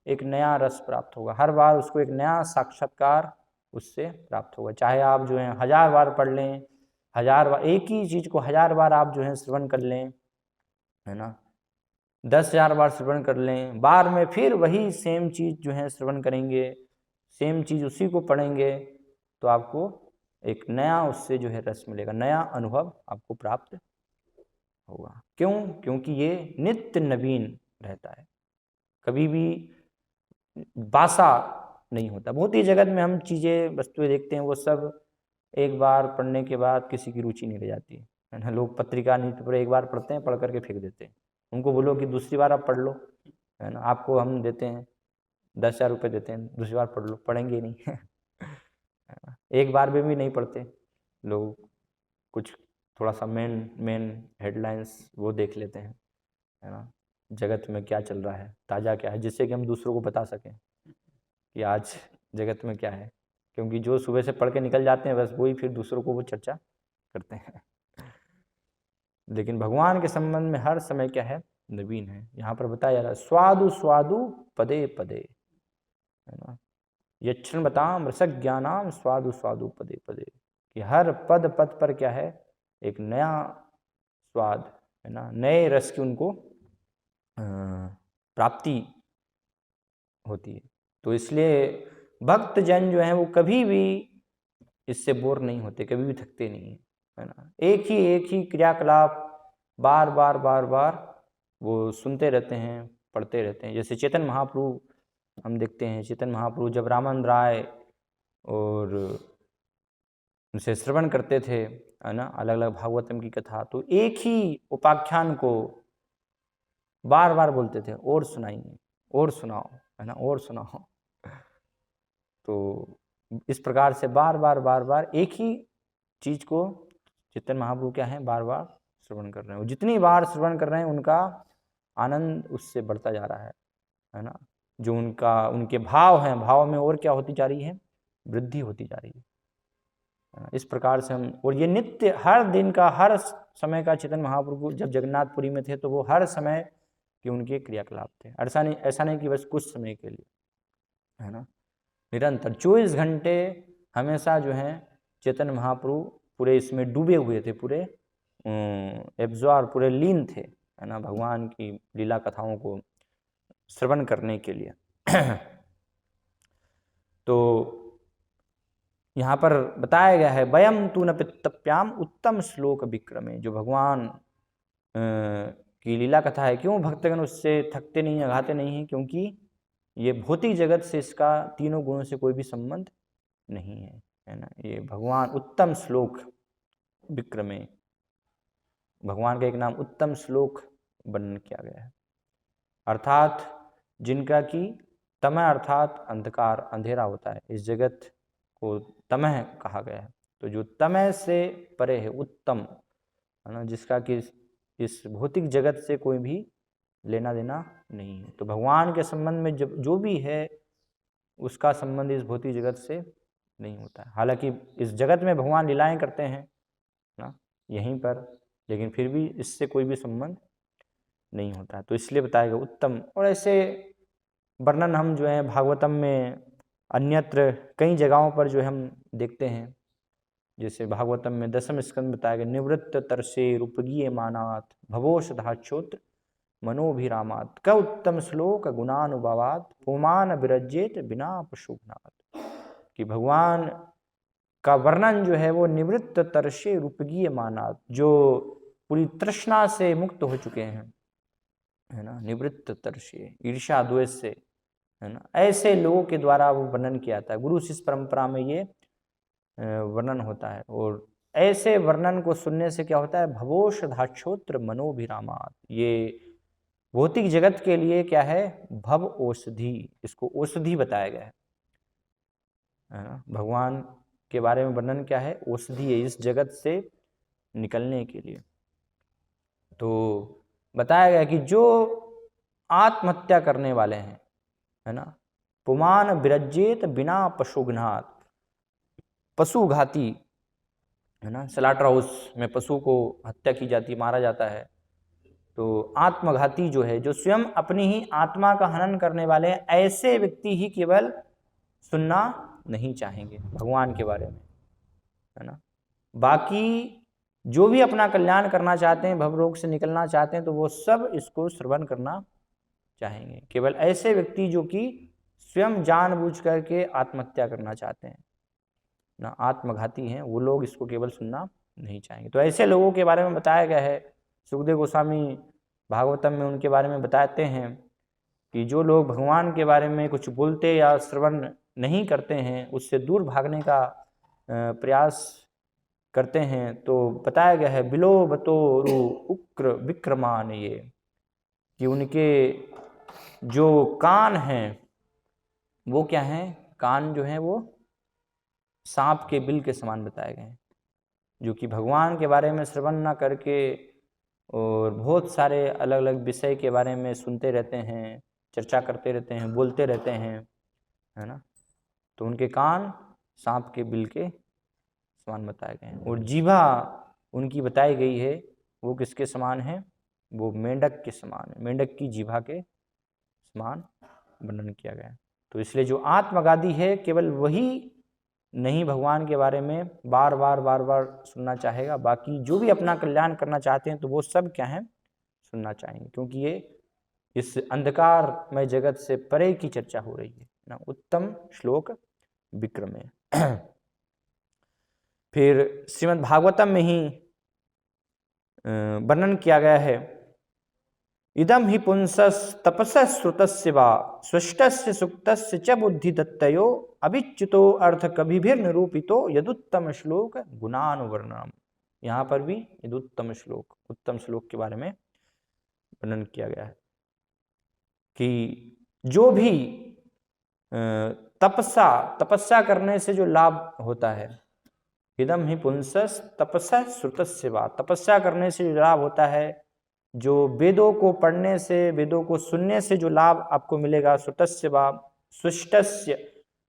एक नया रस प्राप्त होगा, हर बार उसको एक नया साक्षात्कार उससे प्राप्त होगा। चाहे आप जो है 1000 बार पढ़ लें, 1000 बार एक ही चीज को 1000 बार आप जो है श्रवण कर लें, है ना, 10,000 बार श्रवण कर लें, बार में फिर वही सेम चीज जो है श्रवण करेंगे, सेम चीज उसी को पढ़ेंगे, तो आपको एक नया उससे जो है रस मिलेगा, नया अनुभव आपको प्राप्त होगा। क्यों? क्योंकि ये नित्य नवीन रहता है, कभी भी बासा नहीं होता। बहुत ही जगत में हम चीज़ें वस्तुएं देखते हैं, वो सब एक बार पढ़ने के बाद किसी की रुचि नहीं रह जाती है ना। लोग पत्रिका न्यूज़पेपर एक बार पढ़ते हैं, पढ़ करके फेंक देते हैं। उनको बोलो कि दूसरी बार आप पढ़ लो, है ना, आपको हम देते हैं 10,000 रुपये देते हैं, दूसरी बार पढ़ लो, पढ़ेंगे नहीं। एक बार में भी नहीं पढ़ते लोग, कुछ थोड़ा सा मेन हेडलाइंस वो देख लेते हैं, है ना, जगत में क्या चल रहा है, ताज़ा क्या है, जिससे कि हम दूसरों को बता सकें कि आज जगत में क्या है। क्योंकि जो सुबह से पढ़ के निकल जाते हैं बस वही फिर दूसरों को वो चर्चा करते हैं। लेकिन भगवान के संबंध में हर समय क्या है, नवीन है। यहाँ पर बताया जा रहा है स्वादु स्वादु पदे पदे, है ना, यक्षण बताम रसक ज्ञानाम स्वादु स्वादु पदे पदे, कि हर पद पद पर क्या है, एक नया स्वाद, है ना, नए रस की उनको प्राप्ति होती है। तो इसलिए भक्त जन जो हैं वो कभी भी इससे बोर नहीं होते, कभी भी थकते नहीं है, है ना। एक ही क्रियाकलाप बार बार वो सुनते रहते हैं, पढ़ते रहते हैं। जैसे चेतन महाप्रभु हम देखते हैं, चेतन महाप्रभु जब रामन राय और उनसे श्रवण करते थे, है ना, अलग अलग भागवतम की कथा, तो एक ही उपाख्यान को बार बार बोलते थे, और सुनाइए, और सुनाओ, है ना, और सुनाओ। तो इस प्रकार से बार बार एक ही चीज को चेतन महाप्रभु क्या है, बार बार श्रवण कर रहे हैं। जितनी बार श्रवण कर रहे हैं उनका आनंद उससे बढ़ता जा रहा है ना। जो उनके भाव हैं, भाव में और क्या होती जा रही है, वृद्धि होती जा रही है। इस प्रकार से हम, और ये नित्य हर दिन का, हर समय का, चेतन महाप्रभु जब जगन्नाथपुरी में थे तो वो हर समय के उनके क्रियाकलाप थे। ऐसा नहीं कि बस कुछ समय के लिए, है ना, निरंतर 24 घंटे हमेशा जो है चेतन महाप्रभु पूरे इसमें डूबे हुए थे, पूरे एब्जॉर्ब, पूरे लीन थे, है ना, भगवान की लीला कथाओं को श्रवण करने के लिए। तो यहाँ पर बताया गया है वयम तू न पितप्याम उत्तम श्लोक विक्रमे, जो भगवान की लीला कथा है, क्यों भक्तगण उससे थकते नहीं, अघाते नहीं हैं, क्योंकि ये भौतिक जगत से इसका तीनों गुणों से कोई भी संबंध नहीं है ना। ये भगवान उत्तम श्लोक विक्रमे, भगवान का एक नाम उत्तम श्लोक वर्णन किया गया है, अर्थात जिनका कि तमह अर्थात अंधकार, अंधेरा होता है, इस जगत को तमह कहा गया है। तो जो तमह से परे है, उत्तम, है ना, जिसका कि इस भौतिक जगत से कोई भी लेना देना नहीं है। तो भगवान के संबंध में जो भी है उसका संबंध इस भौतिक जगत से नहीं होता है। हालांकि इस जगत में भगवान लीलाएं करते हैं ना यहीं पर, लेकिन फिर भी इससे कोई भी संबंध नहीं होता। तो इसलिए बताया गया उत्तम। और ऐसे वर्णन हम जो है भागवतम में अन्यत्र कई जगहों पर जो है हम देखते हैं। जैसे भागवतम में 10वें स्कंद बताया गया, निवृत्त तरसे रूपगीय मानात भवोषधाक्षोत्र मनोभिरामात क उत्तम श्लोक गुणानुभावात पुमान विरजेत बिना पशुघ्नात। कि भगवान का वर्णन जो है वो निवृत्त तरसे रूपगीय मानात, जो पूरी तृष्णा से मुक्त हो चुके हैं, है ना, निवृत्त तरसे, ईर्ष्या द्वेष से, है ना, ऐसे लोगों के द्वारा वो वर्णन किया था। गुरु शिष्य परंपरा में ये वर्णन होता है। और ऐसे वर्णन को सुनने से क्या होता है, भवोषधाक्षोत्र मनोभिरामात, ये भौतिक जगत के लिए क्या है, भव औषधि, इसको औषधि बताया गया है ना। भगवान के बारे में वर्णन क्या है, औषधि है इस जगत से निकलने के लिए। तो बताया गया कि जो आत्महत्या करने वाले हैं, है ना, पुमान विरजेत बिना पशुघ्नात, पशुघाती, है ना, स्लॉटर हाउस में पशु को हत्या की जाती, मारा जाता है। तो आत्मघाती जो है, जो स्वयं अपनी ही आत्मा का हनन करने वाले हैं, ऐसे व्यक्ति ही केवल सुनना नहीं चाहेंगे भगवान के बारे में, है ना। बाकी जो भी अपना कल्याण करना चाहते हैं, भवरोग से निकलना चाहते हैं, तो वो सब इसको श्रवण करना चाहेंगे। केवल ऐसे व्यक्ति जो कि स्वयं जानबूझ करके आत्महत्या करना चाहते हैं ना, आत्मघाती हैं, वो लोग इसको केवल सुनना नहीं चाहेंगे। तो ऐसे लोगों के बारे में बताया गया है। सुखदेव गोस्वामी भागवतम में उनके बारे में बताते हैं कि जो लोग भगवान के बारे में कुछ बोलते या श्रवण नहीं करते हैं, उससे दूर भागने का प्रयास करते हैं, तो बताया गया है बिलो बतो रु उक्र विक्रमान, ये कि उनके जो कान हैं वो क्या हैं, कान जो हैं वो सांप के बिल के समान बताए गए हैं, जो कि भगवान के बारे में श्रवण ना करके और बहुत सारे अलग अलग विषय के बारे में सुनते रहते हैं, चर्चा करते रहते हैं, बोलते रहते हैं, है ना। तो उनके कान सांप के बिल के समान बताए गए हैं। और जीभा उनकी बताई गई है, वो किसके समान है, वो मेंढक के समान है, मेंढक की जीभा के समान वर्णन किया गया है। तो इसलिए जो आत्मगादी है, केवल वही नहीं भगवान के बारे में बार बार सुनना चाहेगा। बाकी जो भी अपना कल्याण करना चाहते हैं, तो वो सब क्या है, सुनना चाहेंगे, क्योंकि ये इस अंधकारमय जगत से परे की चर्चा हो रही है ना। उत्तम श्लोक विक्रम में। फिर श्रीमद् भागवतम में ही वर्णन किया गया है, इदम ही पुंसस तपसस श्रुतस्य वा स्विष्टस्य सुक्तस्य च बुद्धि दत्तयो अभिच्युतो अर्थ कभिभिर निरूपितो यदुत्तम श्लोक गुणानुवर्णनम। यहाँ पर भी यदुत्तम श्लोक, उत्तम श्लोक के बारे में वर्णन किया गया है कि जो भी तपस्या करने से जो लाभ होता है, इदम ही पुंसस तपसा श्रुतस्य वा, तपस्या करने से जो लाभ होता है, जो वेदों को पढ़ने से, वेदों को सुनने से जो लाभ आपको मिलेगा, श्रुतस्य वा सुष्टस्य,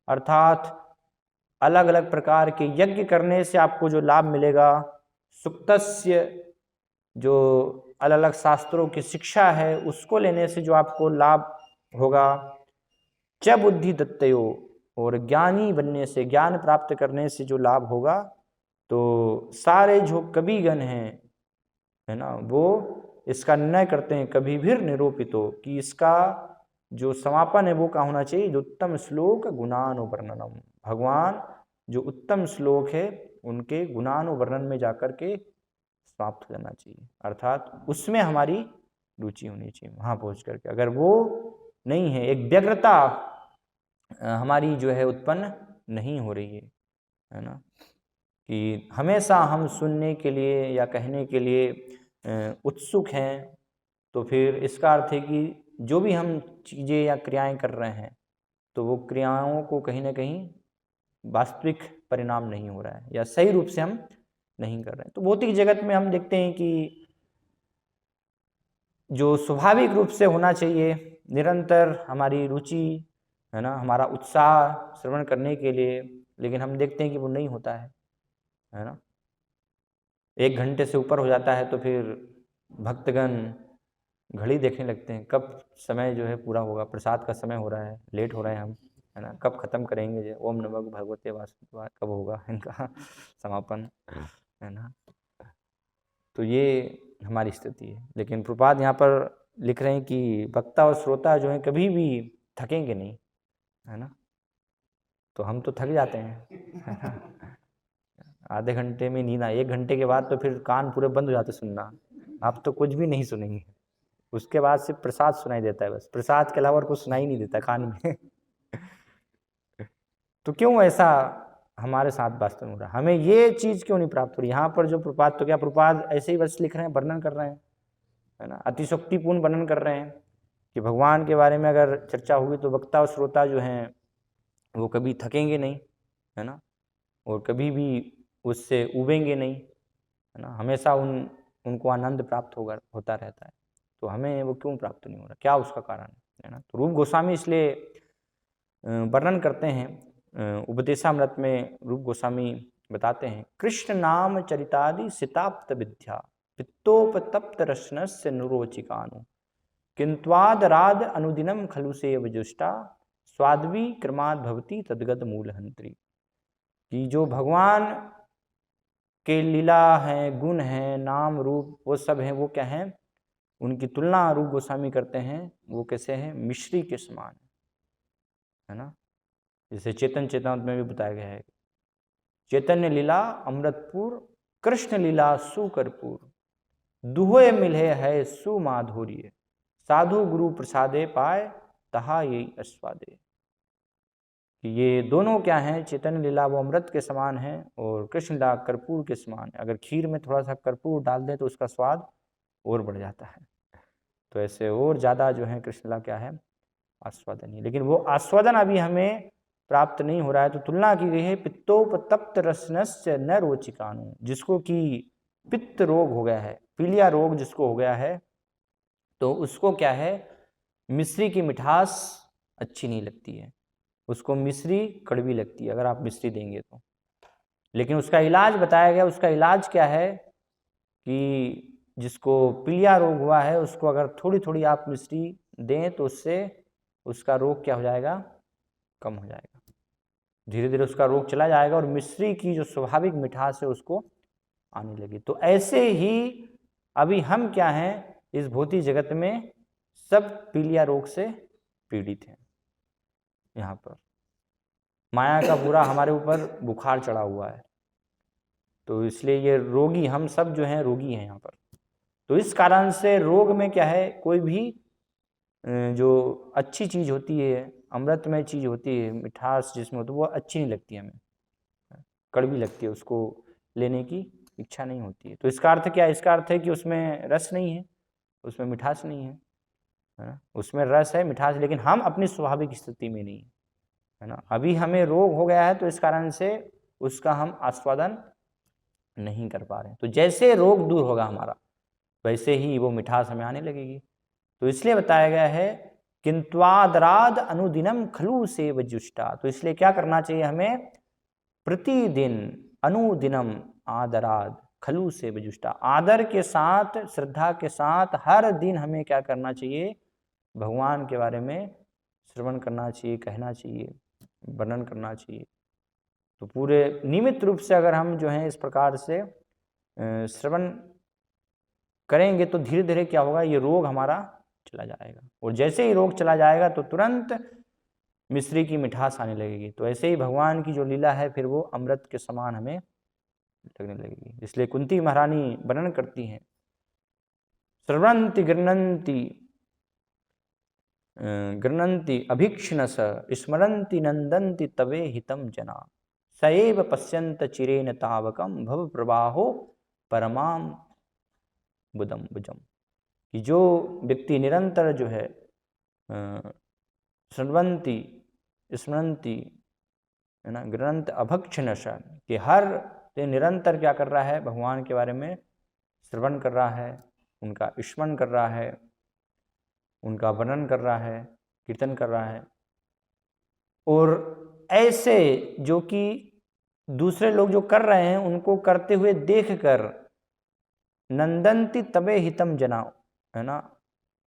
अर्थात अलग अलग प्रकार के यज्ञ करने से आपको जो लाभ मिलेगा, सुक्तस्य, जो अलग अलग शास्त्रों की शिक्षा है उसको लेने से जो आपको लाभ होगा, च बुद्धि दत्तयो, और ज्ञानी बनने से, ज्ञान प्राप्त करने से जो लाभ होगा। तो सारे जो कविगण हैं, है ना, वो इसका निर्णय करते हैं कभी भी निरूपितो, कि इसका जो समापन है वो क्या होना चाहिए, उत्तम श्लोक गुणानुवर्णनम, भगवान जो उत्तम श्लोक है उनके गुणानुवर्णन में जाकर के समाप्त हो जाना चाहिए, अर्थात उसमें हमारी रुचि होनी चाहिए वहां पहुंच करके। अगर वो नहीं है, एक व्यग्रता हमारी जो है उत्पन्न नहीं हो रही है ना, कि हमेशा हम सुनने के लिए या कहने के लिए उत्सुक हैं, तो फिर इसका अर्थ है कि जो भी हम चीज़ें या क्रियाएं कर रहे हैं, तो वो क्रियाओं को कहीं ना कहीं वास्तविक परिणाम नहीं हो रहा है या सही रूप से हम नहीं कर रहे हैं। तो भौतिक जगत में हम देखते हैं कि जो स्वाभाविक रूप से होना चाहिए, निरंतर हमारी रुचि, है ना, हमारा उत्साह श्रवण करने के लिए, लेकिन हम देखते हैं कि वो नहीं होता है ना। 1 घंटे से ऊपर हो जाता है तो फिर भक्तगण घड़ी देखने लगते हैं, कब समय जो है पूरा होगा, प्रसाद का समय हो रहा है, लेट हो रहे हैं हम, है ना, कब खत्म करेंगे जो ओम नमो भगवते वासुदेवाय, कब होगा इनका समापन, है ना। तो ये हमारी स्थिति है। लेकिन प्रभुपाद यहाँ पर लिख रहे हैं कि वक्ता और श्रोता जो है कभी भी थकेंगे नहीं, है ना। तो हम तो थक जाते हैं, है ना? आधे घंटे में नींद 1 घंटे के बाद तो फिर कान पूरे बंद हो जाते सुनना, आप तो कुछ भी नहीं सुनेंगे। उसके बाद सिर्फ प्रसाद सुनाई देता है, बस प्रसाद के अलावा और कुछ सुनाई नहीं देता कान में। तो क्यों ऐसा हमारे साथ वास्तव में हो रहा है, हमें ये चीज क्यों नहीं प्राप्त हो रही। यहाँ पर जो प्रपाद, तो क्या प्रपाद ऐसे ही बस लिख रहे हैं, वर्णन कर रहे हैं, है ना, अतिशोक्तिपूर्ण वर्णन कर रहे हैं कि भगवान के बारे में अगर चर्चा होगी तो वक्ता और श्रोता जो हैं वो कभी थकेंगे नहीं, है ना, और कभी भी उससे उबेंगे नहीं, है ना, हमेशा उनको आनंद प्राप्त होता रहता है। तो हमें वो क्यों प्राप्त नहीं हो रहा, क्या उसका कारण है ना। तो रूप गोस्वामी इसलिए वर्णन करते हैं, उपदेशामृत में रूप गोस्वामी बताते हैं, कृष्ण नाम चरितादि सिताप्त विद्या पित्तोपतप्त रश्नस्य नुरोचिकानु किंत्वादराद अनुदिनम खलु सेव जुष्टा स्वाद्वी क्रमाद भवती तद्गत मूलहंत्री। कि जो भगवान के लीला हैं, गुण हैं, नाम रूप वो सब हैं, वो क्या हैं, उनकी तुलना रूप गोस्वामी करते हैं, वो कैसे हैं, मिश्री के समान, है ना। जैसे चेतन चेतनामृत में भी बताया गया है, चैतन्य लीला अमृतपुर कृष्ण लीला सुकरपुर दुहे मिले है सुमाधुर्य साधु गुरु प्रसादे पाए तहा यही अस्वादे। कि ये दोनों क्या हैं, चैतन्य लीला वो अमृत के समान है और कृष्ण लीला कर्पूर के समान है। अगर खीर में थोड़ा सा कर्पूर डाल दें तो उसका स्वाद और बढ़ जाता है। तो ऐसे और ज़्यादा जो है कृष्ण लीला क्या है, आस्वादनीय। लेकिन वो आस्वादन अभी हमें प्राप्त नहीं हो रहा है। तो तुलना की गई है पित्तोपतप्त रसनस्य न रोचिकानु, जिसको कि पित्त रोग हो गया है, पीलिया रोग जिसको हो गया है, तो उसको क्या है, मिश्री की मिठास अच्छी नहीं लगती है, उसको मिश्री कड़वी लगती है अगर आप मिश्री देंगे तो। लेकिन उसका इलाज बताया गया, उसका इलाज क्या है कि जिसको पीलिया रोग हुआ है उसको अगर थोड़ी थोड़ी आप मिश्री दें तो उससे उसका रोग क्या हो जाएगा, कम हो जाएगा, धीरे धीरे उसका रोग चला जाएगा और मिश्री की जो स्वाभाविक मिठास है उसको आने लगी। तो ऐसे ही अभी हम क्या हैं, इस भौतिक जगत में सब पीलिया रोग से पीड़ित हैं। यहाँ पर माया का पूरा हमारे ऊपर बुखार चढ़ा हुआ है, तो इसलिए ये रोगी, हम सब जो हैं रोगी हैं यहाँ पर। तो इस कारण से रोग में क्या है, कोई भी जो अच्छी चीज़ होती है, अमृतमय चीज़ होती है, मिठास जिसमें होती है, वो अच्छी नहीं लगती हमें, कड़वी लगती है, उसको लेने की इच्छा नहीं होती है। तो इसका अर्थ क्या है, इसका अर्थ है कि उसमें रस नहीं है, उसमें मिठास नहीं है ना, उसमें रस है मिठास, लेकिन हम अपनी स्वाभाविक स्थिति में नहीं, है ना। अभी हमें रोग हो गया है तो इस कारण से उसका हम आस्वादन नहीं कर पा रहे हैं। तो जैसे रोग दूर होगा हमारा वैसे ही वो मिठास हमें आने लगेगी। तो इसलिए बताया गया है किंत्वादराद अनुदिनम खलु सेव जुष्टा। तो इसलिए क्या करना चाहिए हमें, प्रतिदिन अनुदिनम आदराद खलु सेव जुष्टा, आदर के साथ श्रद्धा के साथ हर दिन हमें क्या करना चाहिए, भगवान के बारे में श्रवण करना चाहिए, कहना चाहिए, वर्णन करना चाहिए। तो पूरे नियमित रूप से अगर हम जो है इस प्रकार से श्रवण करेंगे तो धीरे धीरे क्या होगा, ये रोग हमारा चला जाएगा, और जैसे ही रोग चला जाएगा तो तुरंत मिश्री की मिठास आने लगेगी। तो ऐसे ही भगवान की जो लीला है फिर वो अमृत के समान हमें लगने लगेगी। इसलिए कुंती महारानी वर्णन करती हैं, श्रवणंति गृह्णन्ति अभीक्ष्णस स्मरन्ति नंदन्ति तवे हितम जना सएव पश्यन्त चिरेन तावकम भव प्रवाहो परमाम बुदम बुजम। कि जो व्यक्ति निरंतर जो है श्रवन्ति स्मरन्ति, है ना, गृह्णन्ति अभक्षणश, कि हर दिन निरंतर क्या कर रहा है, भगवान के बारे में श्रवण कर रहा है, उनका स्मरण कर रहा है, उनका वर्णन कर रहा है, कीर्तन कर रहा है। और ऐसे जो कि दूसरे लोग जो कर रहे हैं उनको करते हुए देखकर नंदंती तबे हितम जना, है ना,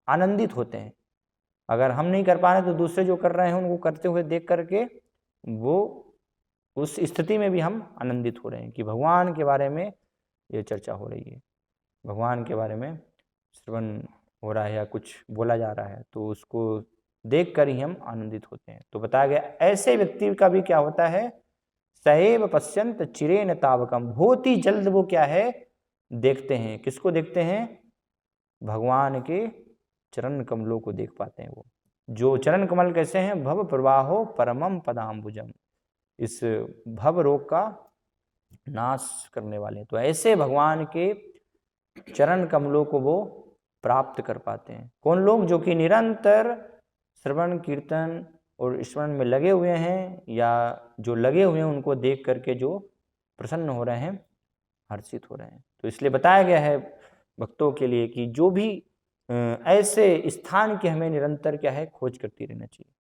आनंदित होते हैं। अगर हम नहीं कर पा रहे तो दूसरे जो कर रहे हैं उनको करते हुए देख करके वो उस स्थिति में भी हम आनंदित हो रहे हैं कि भगवान के बारे में ये चर्चा हो रही है, भगवान के बारे में श्रवण हो रहा है या कुछ बोला जा रहा है, तो उसको देख कर ही हम आनंदित होते हैं। तो बताया गया ऐसे व्यक्ति का भी क्या होता है, सएव पश्यंत चिरेन तावकम, बहुत ही जल्द वो क्या है देखते हैं। किसको देखते हैं? भगवान के चरण कमलों को देख पाते हैं। वो जो चरण कमल कैसे हैं? भव प्रवाहो परमम पदाम्बुजम, इस भव रोग का नाश करने वाले। तो ऐसे भगवान के चरण कमलों को वो प्राप्त कर पाते हैं। कौन लोग? जो कि निरंतर श्रवण कीर्तन और स्मरण में लगे हुए हैं, या जो लगे हुए हैं उनको देख करके जो प्रसन्न हो रहे हैं, हर्षित हो रहे हैं। तो इसलिए बताया गया है भक्तों के लिए कि जो भी ऐसे स्थान की हमें निरंतर क्या है खोज करती रहना चाहिए,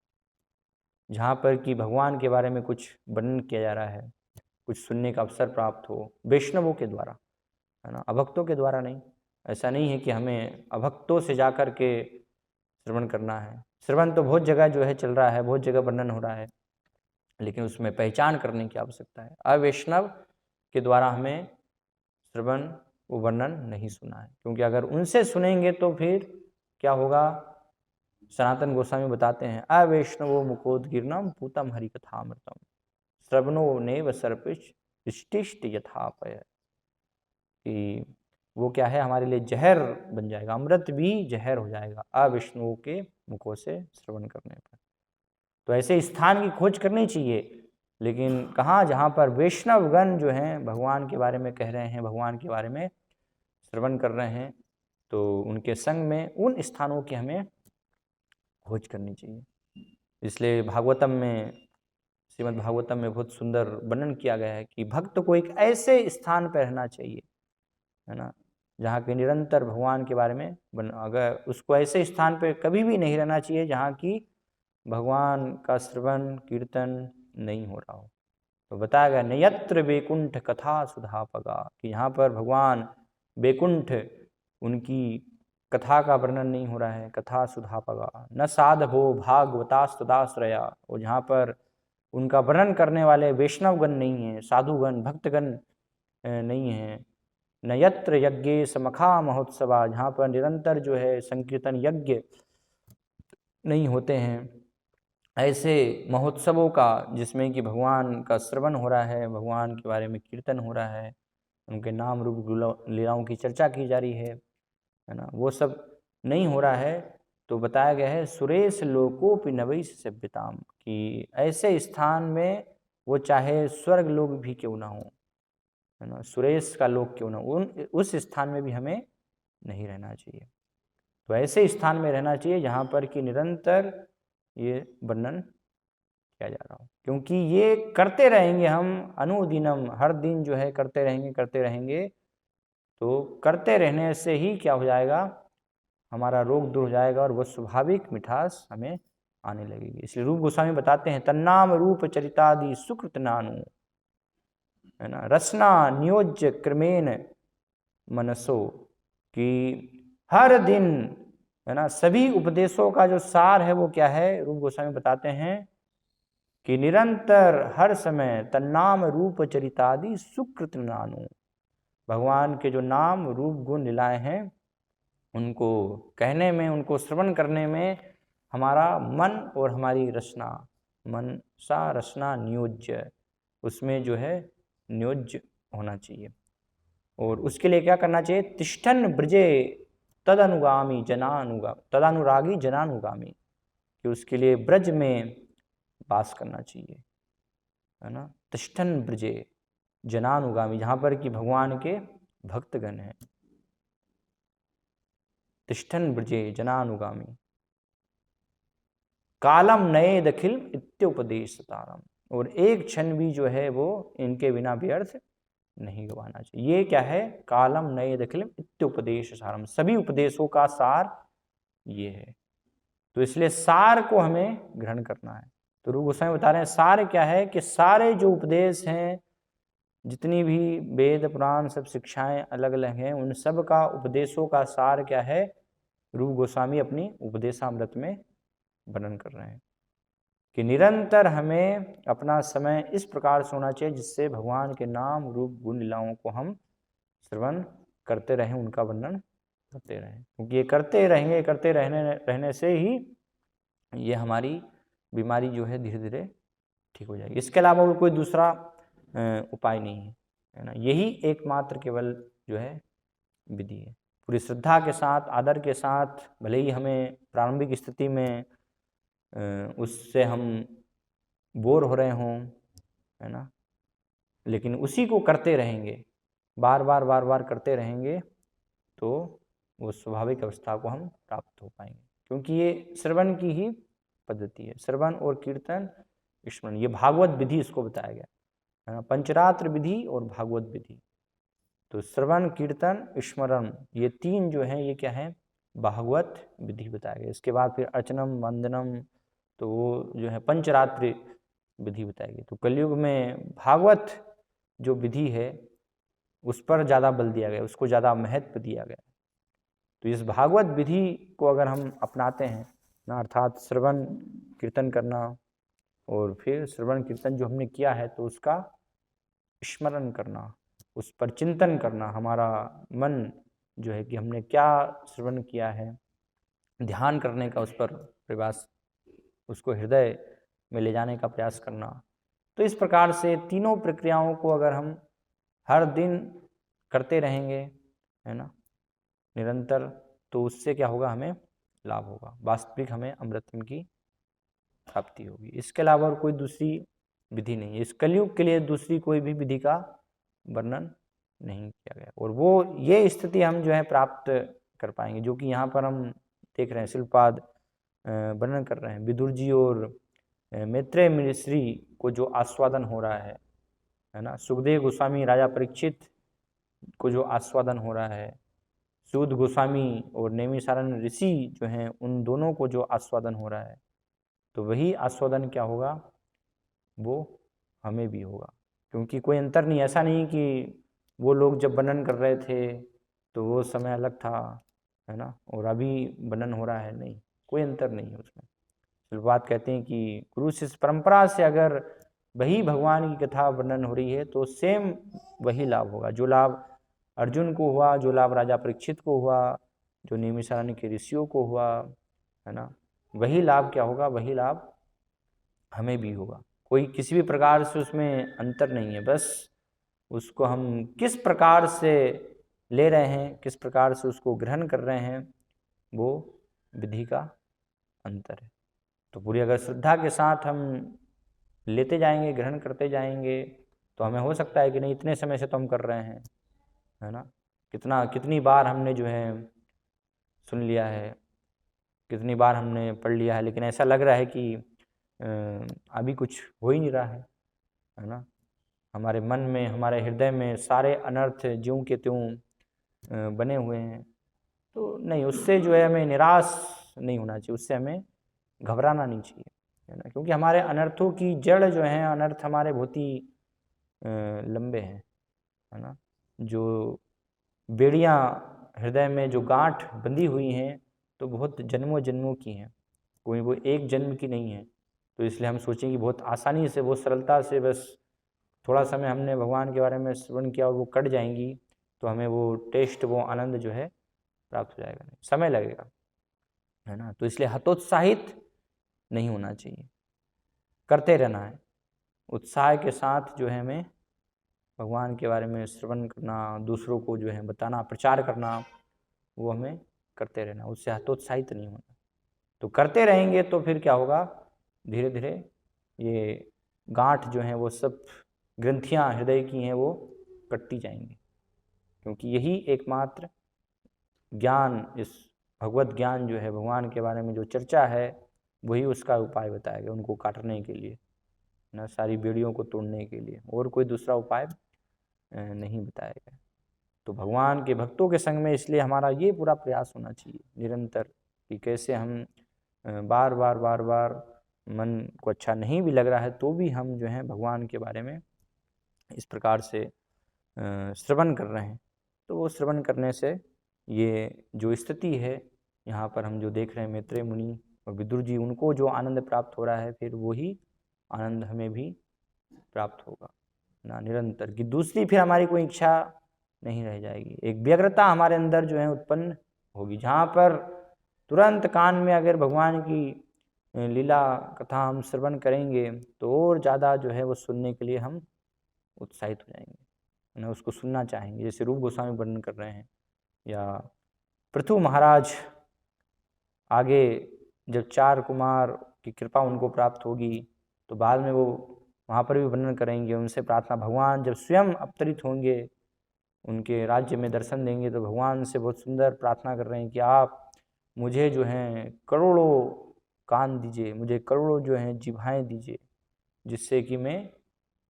जहाँ पर कि भगवान के बारे में कुछ वर्णन किया जा रहा है, कुछ सुनने का अवसर प्राप्त हो वैष्णवों के द्वारा, है ना, अभक्तों के द्वारा नहीं। ऐसा नहीं है कि हमें अभक्तों से जा कर के श्रवण करना है। श्रवण तो बहुत जगह जो है चल रहा है, बहुत जगह वर्णन हो रहा है, लेकिन उसमें पहचान करने की आवश्यकता है। अवैष्णव के द्वारा हमें श्रवण वो वर्णन नहीं सुना है, क्योंकि अगर उनसे सुनेंगे तो फिर क्या होगा? सनातन गोस्वामी बताते हैं, अवैष्णवो मुकोदगीर्णम पूतम हरिकथामृतम श्रवणो नेव सर्पिष्टिष्ट यथापय, कि वो क्या है हमारे लिए जहर बन जाएगा, अमृत भी जहर हो जाएगा अवैष्णवों के मुखों से श्रवण करने पर। तो ऐसे स्थान की खोज करनी चाहिए, लेकिन कहाँ? जहाँ पर वैष्णवगण जो हैं भगवान के बारे में कह रहे हैं, भगवान के बारे में श्रवण कर रहे हैं, तो उनके संग में उन स्थानों की हमें खोज करनी चाहिए। इसलिए भागवतम में, श्रीमद् भागवतम में बहुत सुंदर वर्णन किया गया है कि भक्त को एक ऐसे स्थान पर रहना चाहिए, है ना, जहाँ के निरंतर भगवान के बारे में अगर उसको ऐसे स्थान पर कभी भी नहीं रहना चाहिए जहाँ की भगवान का श्रवण कीर्तन नहीं हो रहा हो। तो बताया गया नयत्र वैकुंठ कथा सुधापगा, कि यहाँ पर भगवान वैकुंठ उनकी कथा का वर्णन नहीं हो रहा है, कथा सुधापगा न साधभो भागवतास्तदाश्रया, और जहाँ पर उनका वर्णन करने वाले वैष्णवगण नहीं हैं, साधुगण भक्तगण नहीं हैं। न यत्र यज्ञे समखा महोत्सवा, जहाँ पर निरंतर जो है संकीर्तन यज्ञ नहीं होते हैं, ऐसे महोत्सवों का जिसमें कि भगवान का श्रवण हो रहा है, भगवान के बारे में कीर्तन हो रहा है, उनके नाम रूप लीलाओं की चर्चा की जा रही है ना, वो सब नहीं हो रहा है। तो बताया गया है सुरेश लोकोपि नवैष सभ्यताम, कि ऐसे स्थान में वो चाहे स्वर्ग लोक भी क्यों ना हो, है ना, सुरेश का लोक क्यों ना, उस स्थान में भी हमें नहीं रहना चाहिए। तो ऐसे स्थान में रहना चाहिए जहाँ पर कि निरंतर ये वर्णन किया जा रहा हो, क्योंकि ये करते रहेंगे हम अनुदिनम, हर दिन जो है करते रहेंगे, तो करते रहने से ही क्या हो जाएगा? हमारा रोग दूर हो जाएगा और वो स्वाभाविक मिठास हमें आने लगेगी। इसलिए रूप गोस्वामी बताते हैं तन्नाम रूप चरितादि सुकृत नानु, है ना, रसना नियोज्य क्रमेण मनसो, कि हर दिन, है ना, सभी उपदेशों का जो सार है वो क्या है? रूप गोस्वामी बताते हैं कि निरंतर हर समय तन्नाम रूप चरितादि सुकृत नानु, भगवान के जो नाम रूप गुण लीलाएं हैं उनको कहने में, उनको श्रवण करने में हमारा मन और हमारी रचना, मन सा रचना नियोज्य, उसमें जो है नियोज्य होना चाहिए। और उसके लिए क्या करना चाहिए? तिष्ठन ब्रजे तदनुगामी तदानुरागी जनानुगामी, कि उसके लिए ब्रज में वास करना चाहिए, है ना, तिष्ठन ब्रजे जनानुगामी, जहाँ पर कि भगवान के भक्तगण हैं। तिष्ठन ब्रजे जनानुगामी कालम नए दखिल इत्योपदेश तारम, और एक क्षण भी जो है वो इनके बिना व्यर्थ नहीं गवाना चाहिए। ये क्या है? कालम नए दखिल इत्योपदेश सारम, सभी उपदेशों का सार ये है। तो इसलिए सार को हमें ग्रहण करना है। तो रूप गोस्वामी बता रहे हैं सार क्या है, कि सारे जो उपदेश हैं जितनी भी वेद पुराण सब शिक्षाएं अलग अलग हैं, उन सब का उपदेशों का सार क्या है, रूप गोस्वामी अपनी उपदेशामृत में वर्णन कर रहे हैं कि निरंतर हमें अपना समय इस प्रकार से होना चाहिए जिससे भगवान के नाम रूप गुण लीलाओं को हम श्रवण करते रहें, उनका वर्णन करते रहें, क्योंकि ये करते रहेंगे, करते रहने से ही ये हमारी बीमारी जो है धीरे धीरे ठीक हो जाएगी। इसके अलावा और कोई दूसरा उपाय नहीं है ना। यही एकमात्र केवल जो है विधि है। पूरी श्रद्धा के साथ, आदर के साथ, भले ही हमें प्रारंभिक स्थिति में उससे हम बोर हो रहे हों, है ना, लेकिन उसी को करते रहेंगे, बार बार करते रहेंगे तो वो स्वाभाविक अवस्था को हम प्राप्त हो पाएंगे, क्योंकि ये श्रवण की ही पद्धति है। श्रवण और कीर्तन स्मरण, ये भागवत विधि इसको बताया गया है ना, पंचरात्र विधि और भागवत विधि। तो श्रवण कीर्तन स्मरण ये तीन जो है ये क्या है, भागवत विधि बताया गया। इसके बाद फिर अर्चनम वंदनम, तो वो जो है पंचरात्रि विधि बताएगी। तो कलयुग में भागवत जो विधि है उस पर ज़्यादा बल दिया गया, उसको ज़्यादा महत्व दिया गया। तो इस भागवत विधि को अगर हम अपनाते हैं ना, अर्थात श्रवण कीर्तन करना, और फिर श्रवण कीर्तन जो हमने किया है तो उसका स्मरण करना, उस पर चिंतन करना, हमारा मन जो है कि हमने क्या श्रवण किया है, ध्यान करने का उस पर प्रयास, उसको हृदय में ले जाने का प्रयास करना। तो इस प्रकार से तीनों प्रक्रियाओं को अगर हम हर दिन करते रहेंगे, है ना, निरंतर, तो उससे क्या होगा, हमें लाभ होगा, वास्तविक हमें अमृतम की प्राप्ति होगी। इसके अलावा और कोई दूसरी विधि नहीं है। इस कलयुग के लिए दूसरी कोई भी विधि का वर्णन नहीं किया गया, और वो ये स्थिति हम जो है प्राप्त कर पाएंगे, जो कि यहाँ पर हम देख रहे हैं शिलपाद वर्णन कर रहे हैं। विदुर जी और मैत्रेय ऋषि को जो आस्वादन हो रहा है ना, सुखदेव गोस्वामी राजा परीक्षित को जो आस्वादन हो रहा है, सूद गोस्वामी और नैमिषारण्य ऋषि जो हैं उन दोनों को जो आस्वादन हो रहा है, तो वही आस्वादन क्या होगा, वो हमें भी होगा, क्योंकि कोई अंतर नहीं। ऐसा नहीं कि वो लोग जब वर्णन कर रहे थे तो वो समय अलग था, है ना, और अभी वर्णन हो रहा है, नहीं, कोई अंतर नहीं है उसमें। तो बात कहते हैं कि गुरु शिष्य परंपरा से अगर वही भगवान की कथा वर्णन हो रही है तो सेम वही लाभ होगा, जो लाभ अर्जुन को हुआ, जो लाभ राजा परीक्षित को हुआ, जो नैमिषारण्य के ऋषियों को हुआ, है ना, वही लाभ क्या होगा, वही लाभ हमें भी होगा। कोई किसी भी प्रकार से उसमें अंतर नहीं है, बस उसको हम किस प्रकार से ले रहे हैं, किस प्रकार से उसको ग्रहण कर रहे हैं, वो विधि का अंतर है। तो पूरी अगर श्रद्धा के साथ हम लेते जाएंगे, ग्रहण करते जाएंगे, तो हमें हो सकता है कि नहीं, इतने समय से तो हम कर रहे हैं, है ना, कितनी बार हमने जो है सुन लिया है, कितनी बार हमने पढ़ लिया है, लेकिन ऐसा लग रहा है कि अभी कुछ हो ही नहीं रहा है ना। हमारे मन में, हमारे हृदय में सारे अनर्थ ज्यों के त्यों बने हुए हैं। तो नहीं, उससे जो है हमें निराश नहीं होना चाहिए, उससे हमें घबराना नहीं चाहिए, है ना, क्योंकि हमारे अनर्थों की जड़ जो है, अनर्थ हमारे बहुत ही लंबे हैं, है ना। जो बेड़ियाँ हृदय में जो गांठ बंधी हुई हैं तो बहुत जन्मों जन्मों की हैं, कोई वो एक जन्म की नहीं है। तो इसलिए हम सोचें कि बहुत आसानी से, बहुत सरलता से, बस थोड़ा समय हमने भगवान के बारे में श्रवण किया और वो कट जाएंगी, तो हमें वो टेस्ट, वो आनंद जो है प्राप्त हो जाएगा, नहीं, समय लगेगा, है ना। तो इसलिए हतोत्साहित नहीं होना चाहिए, करते रहना है उत्साह के साथ, जो है हमें भगवान के बारे में श्रवण करना, दूसरों को जो है बताना, प्रचार करना, वो हमें करते रहना, उससे हतोत्साहित नहीं होना। तो करते रहेंगे तो फिर क्या होगा, धीरे धीरे ये गांठ जो है, वो सब ग्रंथियां हृदय की हैं, वो कटती जाएंगी, क्योंकि यही एकमात्र ज्ञान, इस भगवत ज्ञान जो है, भगवान के बारे में जो चर्चा है, वही उसका उपाय बताया गया, उनको काटने के लिए ना, सारी बेड़ियों को तोड़ने के लिए, और कोई दूसरा उपाय नहीं बताया गया। तो भगवान के भक्तों के संग में इसलिए हमारा ये पूरा प्रयास होना चाहिए निरंतर, कि कैसे हम बार बार मन को अच्छा नहीं भी लग रहा है तो भी हम जो है भगवान के बारे में इस प्रकार से श्रवण कर रहे हैं। तो वो श्रवण करने से ये जो स्थिति है यहाँ पर हम जो देख रहे हैं मैत्रेय मुनि और विदुर जी, उनको जो आनंद प्राप्त हो रहा है, फिर वही आनंद हमें भी प्राप्त होगा ना, निरंतर की दूसरी फिर हमारी कोई इच्छा नहीं रह जाएगी। एक व्यग्रता हमारे अंदर जो है उत्पन्न होगी, जहाँ पर तुरंत कान में अगर भगवान की लीला कथा हम श्रवण करेंगे तो और ज़्यादा जो है वो सुनने के लिए हम उत्साहित हो जाएंगे ना, उसको सुनना चाहेंगे। जैसे रूप गोस्वामी वर्णन कर रहे हैं, या पृथु महाराज आगे जब 4 कुमार की कृपा उनको प्राप्त होगी तो बाद में वो वहाँ पर भी वर्णन करेंगे, उनसे प्रार्थना, भगवान जब स्वयं अवतरित होंगे उनके राज्य में दर्शन देंगे तो भगवान से बहुत सुंदर प्रार्थना कर रहे हैं कि आप मुझे जो हैं करोड़ों कान दीजिए, मुझे करोड़ों जो हैं जिह्वाएं दीजिए, जिससे कि मैं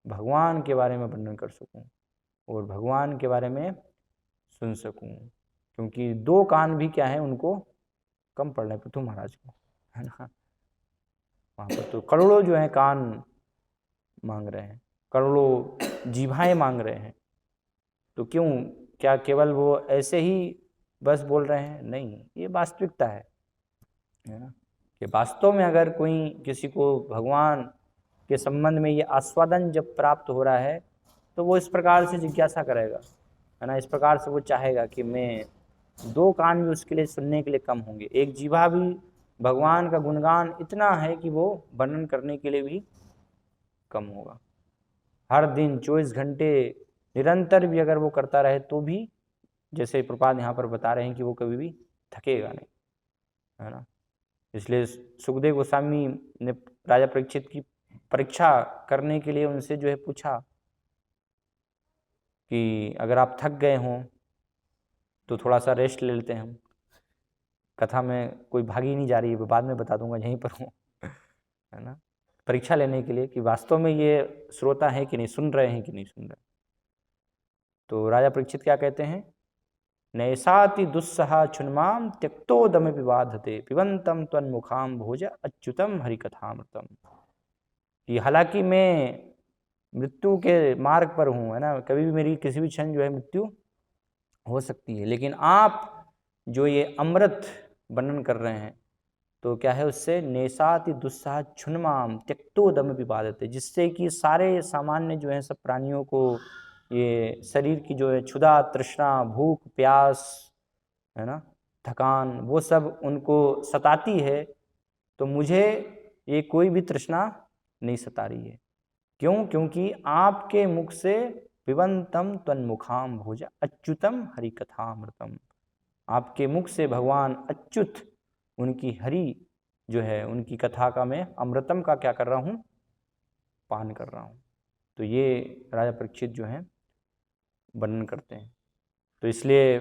भगवान के बारे में वर्णन कर सकूं और भगवान के बारे में सुन सकूं। क्योंकि 2 कान भी क्या है उनको कम पड़ रहे हैं पृथु महाराज को, है ना। वहाँ पर तो करोड़ों जो है कान मांग रहे हैं, करोड़ों जिह्वाएं मांग रहे हैं। तो क्यों, क्या केवल वो ऐसे ही बस बोल रहे हैं? नहीं, ये वास्तविकता है ना, कि वास्तव में अगर कोई किसी को भगवान के संबंध में ये आस्वादन जब प्राप्त हो रहा है तो वो इस प्रकार से जिज्ञासा करेगा, है ना, इस प्रकार से वो चाहेगा कि मैं 2 कान भी उसके लिए सुनने के लिए कम होंगे, एक जीवा भी भगवान का गुणगान इतना है कि वो वर्णन करने के लिए भी कम होगा। हर दिन 24 घंटे निरंतर भी अगर वो करता रहे तो भी, जैसे प्रपाद यहाँ पर बता रहे हैं कि वो कभी भी थकेगा नहीं, है ना। इसलिए सुखदेव गोस्वामी ने राजा परीक्षित की परीक्षा करने के लिए उनसे जो है पूछा कि अगर आप थक गए हों तो थोड़ा सा रेस्ट ले लेते हैं हम। कथा में कोई भागी नहीं जा रही है, बाद में बता दूंगा, यहीं पर हूँ, है ना, परीक्षा लेने के लिए कि वास्तव में ये श्रोता है कि नहीं, सुन रहे हैं कि नहीं सुन रहे। तो राजा परीक्षित क्या कहते हैं, नैसाति दुस्सहा छुन्माम त्यक्तोदम विवाधते पिबंतम त्वन्मुखाम भोज अच्युतम हरिकथामृतम। कि हालांकि मैं मृत्यु के मार्ग पर हूँ, है ना, कभी भी मेरी किसी भी क्षण जो है मृत्यु हो सकती है, लेकिन आप जो ये अमृत वर्णन कर रहे हैं तो क्या है उससे, नेसाति दुस्सहा छुन्माम त्यक्तोदम विवादते, जिससे कि सारे सामान्य जो है सब प्राणियों को ये शरीर की जो है क्षुधा, तृष्णा, भूख, प्यास, है ना, थकान, वो सब उनको सताती है, तो मुझे ये कोई भी तृष्णा नहीं सता रही है। क्यों? क्योंकि आपके मुख से पिबंतम तन्मुखाम भोज अच्युतम हरिकथामृतम, आपके मुख से भगवान अच्युत उनकी हरि जो है उनकी कथा का मैं अमृतम का क्या कर रहा हूँ, पान कर रहा हूँ। तो ये राजा परीक्षित जो हैं वर्णन करते हैं। तो इसलिए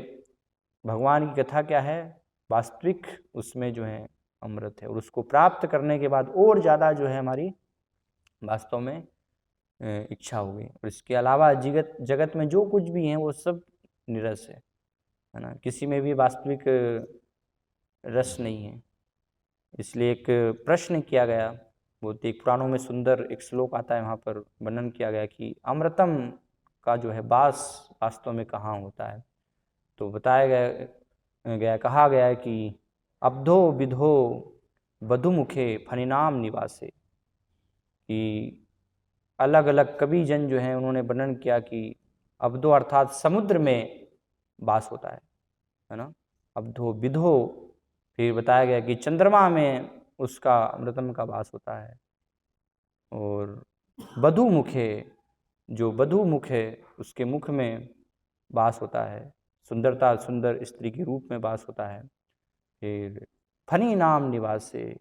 भगवान की कथा क्या है, वास्तविक उसमें जो है अमृत है, और उसको प्राप्त करने के बाद और ज़्यादा जो है हमारी वास्तव में इच्छा होगी। और इसके अलावा जगत में जो कुछ भी है वो सब निरस है ना, किसी में भी वास्तविक रस नहीं है। इसलिए एक प्रश्न किया गया, वो एक पुराणों में सुंदर एक श्लोक आता है, वहाँ पर वर्णन किया गया कि अमृतम का जो है वास वास्तव में कहाँ होता है। तो बताया गया कहा गया है कि अब्धो विधो वधुमुखे फनिनाम निवासे, कि अलग अलग कवि जन जो हैं उन्होंने वर्णन किया कि अब्धो अर्थात समुद्र में वास होता है ना, अब्धो विधो, फिर बताया गया कि चंद्रमा में उसका अमृतम का वास होता है, और वधु मुखे, जो वधु मुख है उसके मुख में वास होता है, सुंदरता सुंदर स्त्री के रूप में वास होता है। फिर फनी नाम निवास से,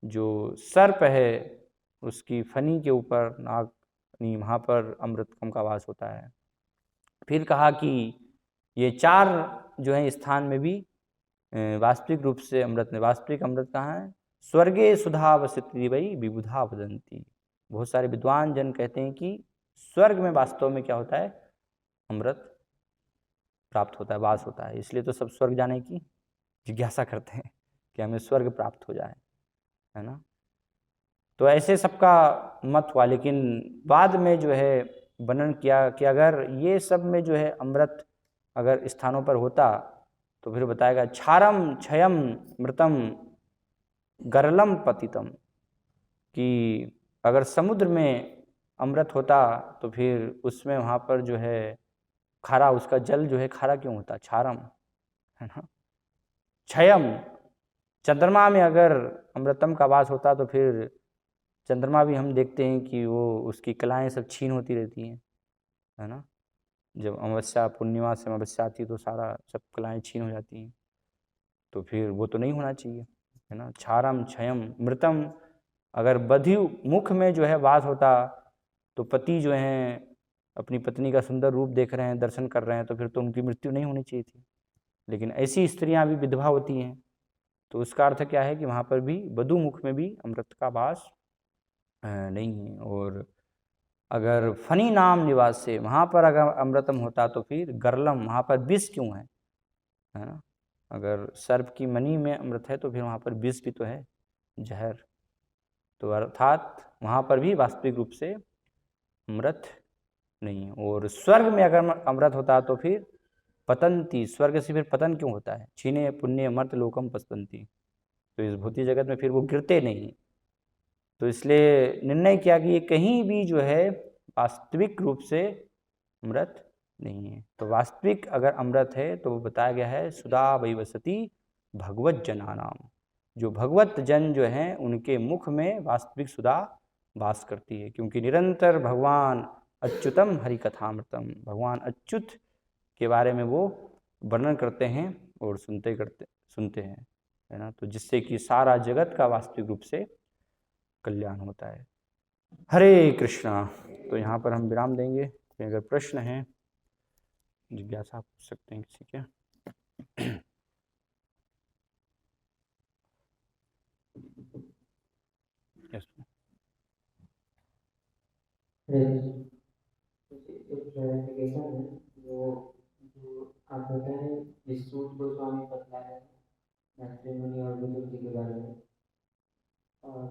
जो सर्प है उसकी फनी के ऊपर नाग, वहाँ पर अमृतकम का वास होता है। फिर कहा कि ये 4 जो है स्थान में भी वास्तविक रूप से अमृत में, वास्तविक अमृत कहाँ है, स्वर्गे सुधा वसति वही विबुधा वदंती। बहुत सारे विद्वान जन कहते हैं कि स्वर्ग में वास्तव में क्या होता है, अमृत प्राप्त होता है, वास होता है। इसलिए तो सब स्वर्ग जाने की जिज्ञासा करते हैं कि हमें स्वर्ग प्राप्त हो जाए, है ना। तो ऐसे सबका मत हुआ, लेकिन बाद में जो है वर्णन किया कि अगर ये सब में जो है अमृत अगर स्थानों पर होता तो फिर बताएगा क्षारम क्षयम मृतम गरलम पतितम, कि अगर समुद्र में अमृत होता तो फिर उसमें वहाँ पर जो है खारा, उसका जल जो है खारा क्यों होता, क्षारम, है ना। क्षयम, चंद्रमा में अगर अमृतम का वास होता तो फिर चंद्रमा भी हम देखते हैं कि वो उसकी कलाएं सब छीन होती रहती हैं, है ना। जब अमावस्या पूर्णिमा से अमावस्या आती है तो सारा सब कलाएं छीन हो जाती हैं, तो फिर वो तो नहीं होना चाहिए, है ना। क्षारम क्षयम मृतम, अगर बधि मुख में जो है वास होता तो पति जो हैं अपनी पत्नी का सुंदर रूप देख रहे हैं, दर्शन कर रहे हैं, तो फिर तो उनकी मृत्यु नहीं होनी चाहिए थी। लेकिन ऐसी स्त्रियां भी विधवा होती हैं, तो उसका अर्थ क्या है कि वहाँ पर भी वधु मुख में भी अमृत का वास नहीं है। और अगर फनी नाम निवास से, वहाँ पर अगर अमृतम होता तो फिर गरलम, वहाँ पर विष क्यों है ना। अगर सर्प की मणि में अमृत है तो फिर वहाँ पर विष भी तो है, जहर। तो अर्थात वहाँ पर भी वास्तविक रूप से अमृत नहीं है। और स्वर्ग में अगर अमृत होता तो फिर पतंती, स्वर्ग से फिर पतन क्यों होता है, छीने पुण्य मर्त लोकम पस्तंती, तो इस भौतिक जगत में फिर वो गिरते नहीं। तो इसलिए निर्णय किया कि ये कहीं भी जो है वास्तविक रूप से अमृत नहीं है। तो वास्तविक अगर अमृत है तो वो बताया गया है सुधा वैवसती भगवत जनानाम, जो भगवत जन जो हैं उनके मुख में वास्तविक सुधा वास करती है, क्योंकि निरंतर भगवान अच्युतम हरिकथामृतम, भगवान अच्युत के बारे में वो वर्णन करते हैं और सुनते हैं, है ना। तो जिससे कि सारा जगत का वास्तविक रूप से कल्याण होता है। हरे कृष्णा। तो यहाँ पर हम विराम देंगे। अगर प्रश्न है, जिज्ञासा पूछ सकते हैं किसी के। यस। एक क्लैरिफिकेशन है, वो जो आप बताएं विस्तृत गोस्वामी बतला रहे हैं मैत्रेयी और विदुर जी के बारे में, और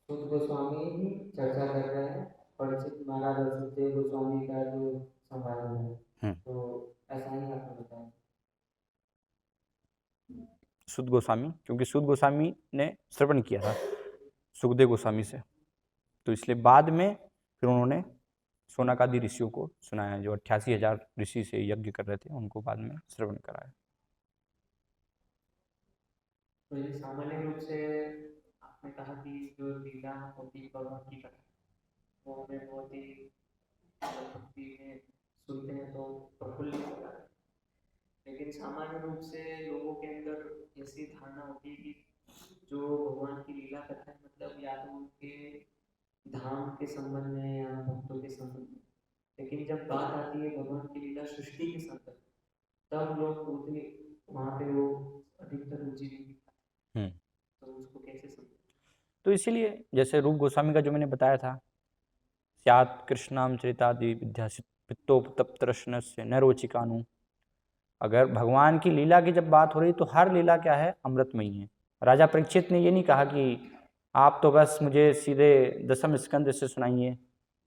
सुध गोस्वामी भी चर्चा कर रहे हैं परीक्षित महाराज और सुखदेव गोस्वामी का जो संवाद है, तो ऐसा ही आपको बताएं। सुध गोस्वामी, क्योंकि सुध गोस्वामी ने श्रवण किया था सुखदेव गोस्वामी से, तो इसलिए बाद में फिर उन्होंने सोनाकादि ऋषियों को सुनाया, जो 88,000 ऋषि से यज्ञ कर रहे थे उनको बाद में श्रवण कराया। तो ये सामान्य रूप से आपने कहा कि जो लीला होती भगवान की कथा, वो हमें बहुत ही भक्ति में सुनते हैं तो प्रफुल्लित होता है, लेकिन सामान्य रूप से लोगों के अंदर ऐसी धारणा होती है कि जो भगवान की लीला कथा है मतलब या तो उनके धाम के संबंध में या भक्तों के संबंध में, लेकिन जब बात आती है भगवान की लीला सृष्टि के संबंध, तब लोग उतनी वहाँ पे वो अधिकतर रुचि नहीं दिखाते, तो उसको कैसे समझें। तो इसीलिए जैसे रूप गोस्वामी का जो मैंने बताया था, स्यात् कृष्णाम चरितादि विद्या पित्तोपतप्तरश्न से न रोचिकानु, अगर भगवान की लीला की जब बात हो रही तो हर लीला क्या है, अमृतमयी है। राजा परीक्षित ने ये नहीं कहा कि आप तो बस मुझे सीधे दशम स्कंद से सुनाइए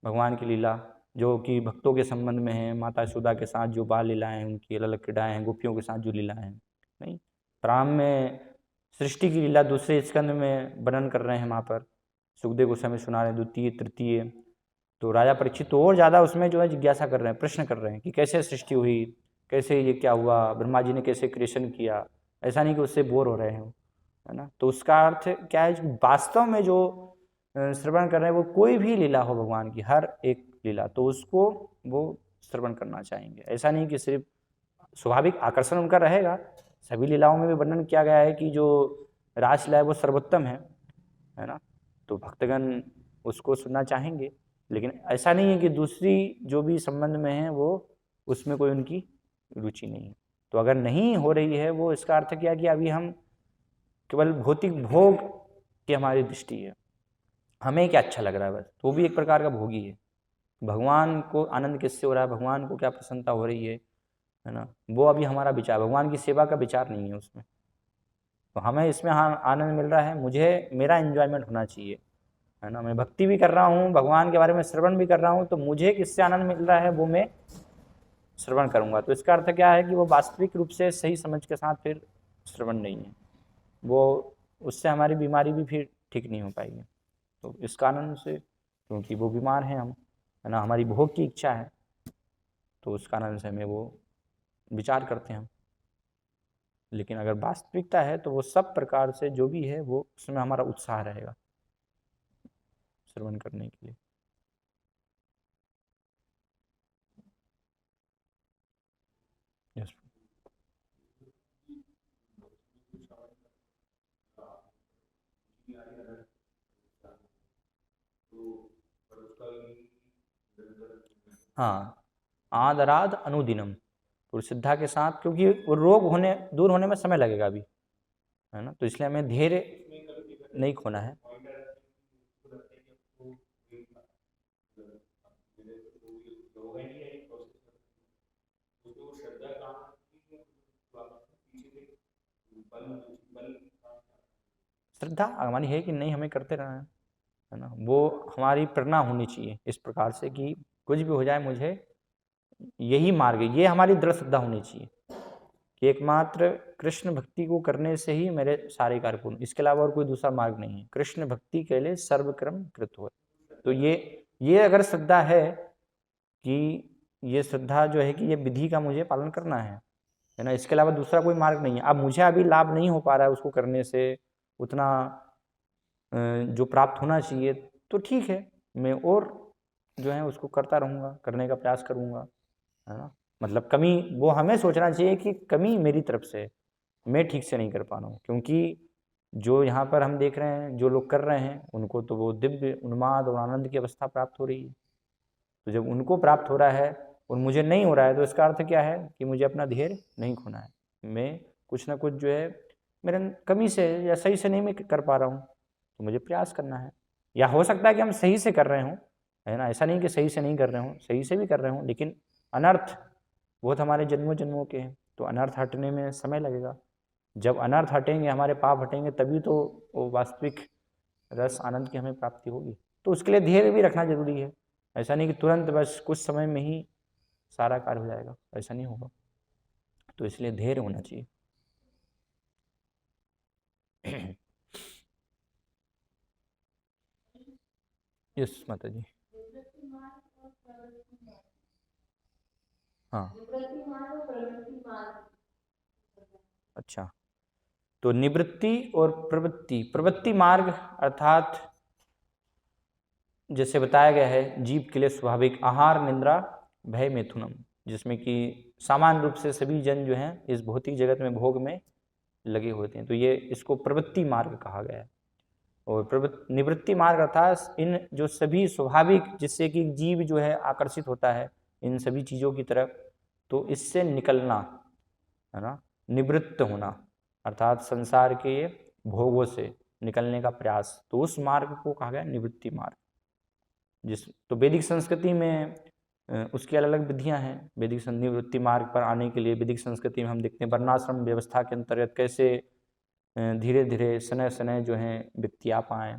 भगवान की लीला, जो कि भक्तों के संबंध में है, माता यशोदा के साथ जो बाल लीलाएं हैं, उनकी अलग अलग क्रीड़ाएं हैं, गोपियों के साथ जो लीलाएं हैं। नहीं, प्रारंभ में सृष्टि की लीला दूसरे स्कंद में वर्णन कर रहे हैं, वहाँ पर सुखदेव गोस्वामी सुना रहे हैं, द्वितीय तृतीय। तो राजा परीक्षित तो और ज़्यादा उसमें जो है जिज्ञासा कर रहे हैं, प्रश्न कर रहे हैं कि कैसे सृष्टि हुई, कैसे ये क्या हुआ, ब्रह्मा जी ने कैसे क्रिएशन किया। ऐसा नहीं कि उससे बोर हो रहे हैं, है ना। तो उसका अर्थ क्या है, वास्तव में जो श्रवण कर रहे हैं वो कोई भी लीला हो भगवान की, हर एक लीला, तो उसको वो श्रवण करना चाहेंगे। ऐसा नहीं कि सिर्फ स्वाभाविक आकर्षण उनका रहेगा, सभी लीलाओं में भी वर्णन किया गया है कि जो रासलीला है वो सर्वोत्तम है ना। तो भक्तगण उसको सुनना चाहेंगे, लेकिन ऐसा नहीं है कि दूसरी जो भी संबंध में है वो उसमें कोई उनकी रुचि नहीं है। तो अगर नहीं हो रही है वो, इसका अर्थ क्या कि अभी हम केवल भौतिक भोग की हमारी दृष्टि है, हमें क्या अच्छा लग रहा है बस, तो भी एक प्रकार का भोगी है। भगवान को आनंद किससे हो रहा है, भगवान को क्या प्रसन्नता हो रही है ना, वो अभी हमारा विचार, भगवान की सेवा का विचार नहीं है उसमें। तो हमें इसमें हाँ आनंद मिल रहा है, मुझे मेरा एंजॉयमेंट होना चाहिए, है ना, मैं भक्ति भी कर रहा हूँ, भगवान के बारे में श्रवण भी कर रहा हूँ, तो मुझे किससे आनंद मिल रहा है वो मैं श्रवण करूँगा। तो इसका अर्थ क्या है कि वो वास्तविक रूप से सही समझ के साथ फिर श्रवण नहीं है, वो उससे हमारी बीमारी भी फिर ठीक नहीं हो पाएगी। तो इस कारण से, क्योंकि वो बीमार हैं हम, है ना, हमारी भोग की इच्छा है, तो उस कारण से हमें वो विचार करते हैं हम। लेकिन अगर वास्तविकता है तो वो सब प्रकार से जो भी है वो उसमें हमारा उत्साह रहेगा श्रवण करने के लिए। यस। हाँ, आदराद अनुदिनम, पूरी श्रद्धा के साथ, क्योंकि वो रोग होने दूर होने में समय लगेगा अभी, है ना, तो इसलिए हमें धैर्य नहीं खोना है। श्रद्धा हमारी है कि नहीं, हमें करते रहना है ना, वो हमारी प्रेरणा होनी चाहिए इस प्रकार से कि कुछ भी हो जाए मुझे यही मार्ग है, ये हमारी दृढ़ श्रद्धा होनी चाहिए कि एकमात्र कृष्ण भक्ति को करने से ही मेरे सारे कार्य पूर्ण, इसके अलावा और कोई दूसरा मार्ग नहीं है। कृष्ण भक्ति के लिए सर्वक्रम कृत हो। तो ये अगर श्रद्धा है कि ये श्रद्धा जो है कि ये विधि का मुझे पालन करना है ना, इसके अलावा दूसरा कोई मार्ग नहीं है। अब मुझे अभी लाभ नहीं हो पा रहा है उसको करने से उतना जो प्राप्त होना चाहिए, तो ठीक है, मैं और जो है उसको करता रहूँगा, करने का प्रयास करूँगा, है ना। मतलब कमी वो हमें सोचना चाहिए कि कमी मेरी तरफ से, मैं ठीक से नहीं कर पा रहा हूँ, क्योंकि जो यहाँ पर हम देख रहे हैं जो लोग कर रहे हैं उनको तो वो दिव्य उन्माद और आनंद की अवस्था प्राप्त हो रही है। तो जब उनको प्राप्त हो रहा है और मुझे नहीं हो रहा है, तो इसका अर्थ क्या है कि मुझे अपना धैर्य नहीं खोना है। मैं कुछ ना कुछ जो है मेरे कमी से या सही से नहीं मैं कर पा रहा हूँ, तो मुझे प्रयास करना है। या हो सकता है कि हम सही से कर रहे हों, है ना, ऐसा नहीं कि सही से नहीं कर रहे हों, सही से भी कर रहे हों, लेकिन अनर्थ बहुत हमारे जन्मों जन्मों के हैं, तो अनर्थ हटने में समय लगेगा। जब अनर्थ हटेंगे, हमारे पाप हटेंगे, तभी तो वो वास्तविक रस आनंद की हमें प्राप्ति होगी। तो उसके लिए धैर्य भी रखना जरूरी है। ऐसा नहीं कि तुरंत बस कुछ समय में ही सारा कार्य हो जाएगा, ऐसा नहीं होगा। तो इसलिए धैर्य होना चाहिए। यस माता जी। हाँ, अच्छा, तो निवृत्ति और प्रवृत्ति, प्रवृत्ति मार्ग अर्थात जैसे बताया गया है जीव के लिए स्वाभाविक आहार निद्रा भय मिथुनम, जिसमें कि सामान्य रूप से सभी जन जो हैं इस भौतिक जगत में भोग में लगे होते हैं, तो ये इसको प्रवृत्ति मार्ग कहा गया है। और निवृत्ति मार्ग अर्थात इन जो सभी स्वाभाविक जिससे कि जीव जो है आकर्षित होता है इन सभी चीज़ों की तरफ, तो इससे निकलना, है ना, निवृत्त होना अर्थात संसार के भोगों से निकलने का प्रयास, तो उस मार्ग को कहा गया निवृत्ति मार्ग। जिस तो वैदिक संस्कृति में उसकी अलग अलग विधियां हैं। वैदिक निवृत्ति मार्ग पर आने के लिए वैदिक संस्कृति में हम देखते हैं वर्णाश्रम व्यवस्था के अंतर्गत कैसे धीरे धीरे सनय सनय जो हैं व्यक्ति आ पाएँ,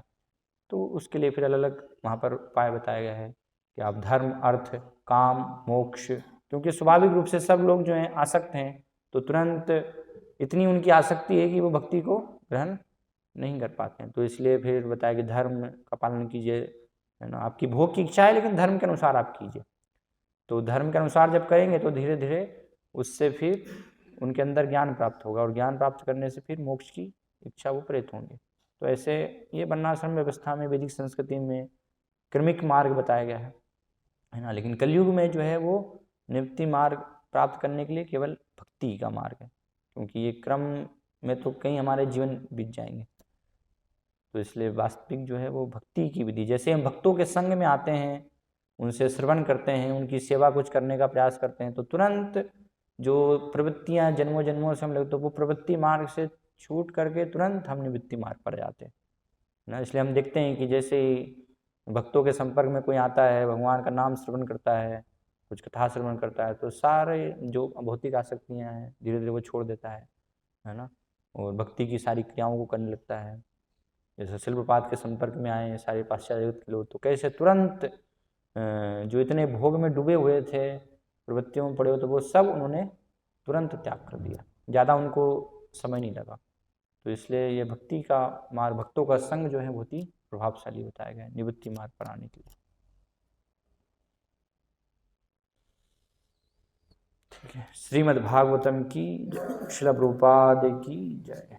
तो उसके लिए फिर अलग अलग वहाँ पर उपाय बताया गया है कि आप धर्म अर्थ काम मोक्ष, क्योंकि स्वाभाविक रूप से सब लोग जो हैं आसक्त हैं, तो तुरंत इतनी उनकी आसक्ति है कि वो भक्ति को ग्रहण नहीं कर पाते हैं। तो इसलिए फिर बताया कि धर्म का पालन कीजिए, है ना, आपकी भोग की इच्छा है लेकिन धर्म के अनुसार आप कीजिए। तो धर्म के अनुसार जब करेंगे तो धीरे धीरे उससे फिर उनके अंदर ज्ञान प्राप्त होगा और ज्ञान प्राप्त करने से फिर मोक्ष की इच्छा वो प्रेरित होंगे। तो ऐसे ये वर्णाश्रम व्यवस्था में वैदिक संस्कृति में क्रमिक मार्ग बताया गया है ना। लेकिन कलयुग में जो है वो निवृत्ति मार्ग प्राप्त करने के लिए केवल भक्ति का मार्ग है, क्योंकि ये क्रम में तो कई हमारे जीवन बीत जाएंगे। तो इसलिए वास्तविक जो है वो भक्ति की विधि, जैसे हम भक्तों के संग में आते हैं, उनसे श्रवण करते हैं, उनकी सेवा कुछ करने का प्रयास करते हैं, तो तुरंत जो प्रवृत्तियां जन्मों जन्मों से हम लोग, तो वो प्रवृत्ति मार्ग से छूट करके तुरंत हम निवृत्ति मार्ग पर जाते हैं ना। इसलिए हम देखते हैं कि जैसे ही भक्तों के संपर्क में कोई आता है, भगवान का नाम श्रवण करता है, कुछ कथा श्रवण करता है, तो सारे जो भौतिक आसक्तियाँ हैं धीरे धीरे वो छोड़ देता है ना, और भक्ति की सारी क्रियाओं को करने लगता है। जैसे शिलप्रपात के संपर्क में आए हैं सारे पाश्चात्य के लोग, तो कैसे तुरंत जो इतने भोग में डूबे हुए थे, प्रवृत्तियों में पड़े हुए, तो वो सब उन्होंने तुरंत त्याग कर दिया, ज़्यादा उनको समय नहीं लगा। तो इसलिए ये भक्ति का मार्ग, भक्तों का संग जो है बहुत ही प्रभावशाली बताया गया है निवृत्ति मार्ग पर आने के लिए। ठीक है, श्रीमद् भागवतम की जय, श्रील प्रभुपाद की जय।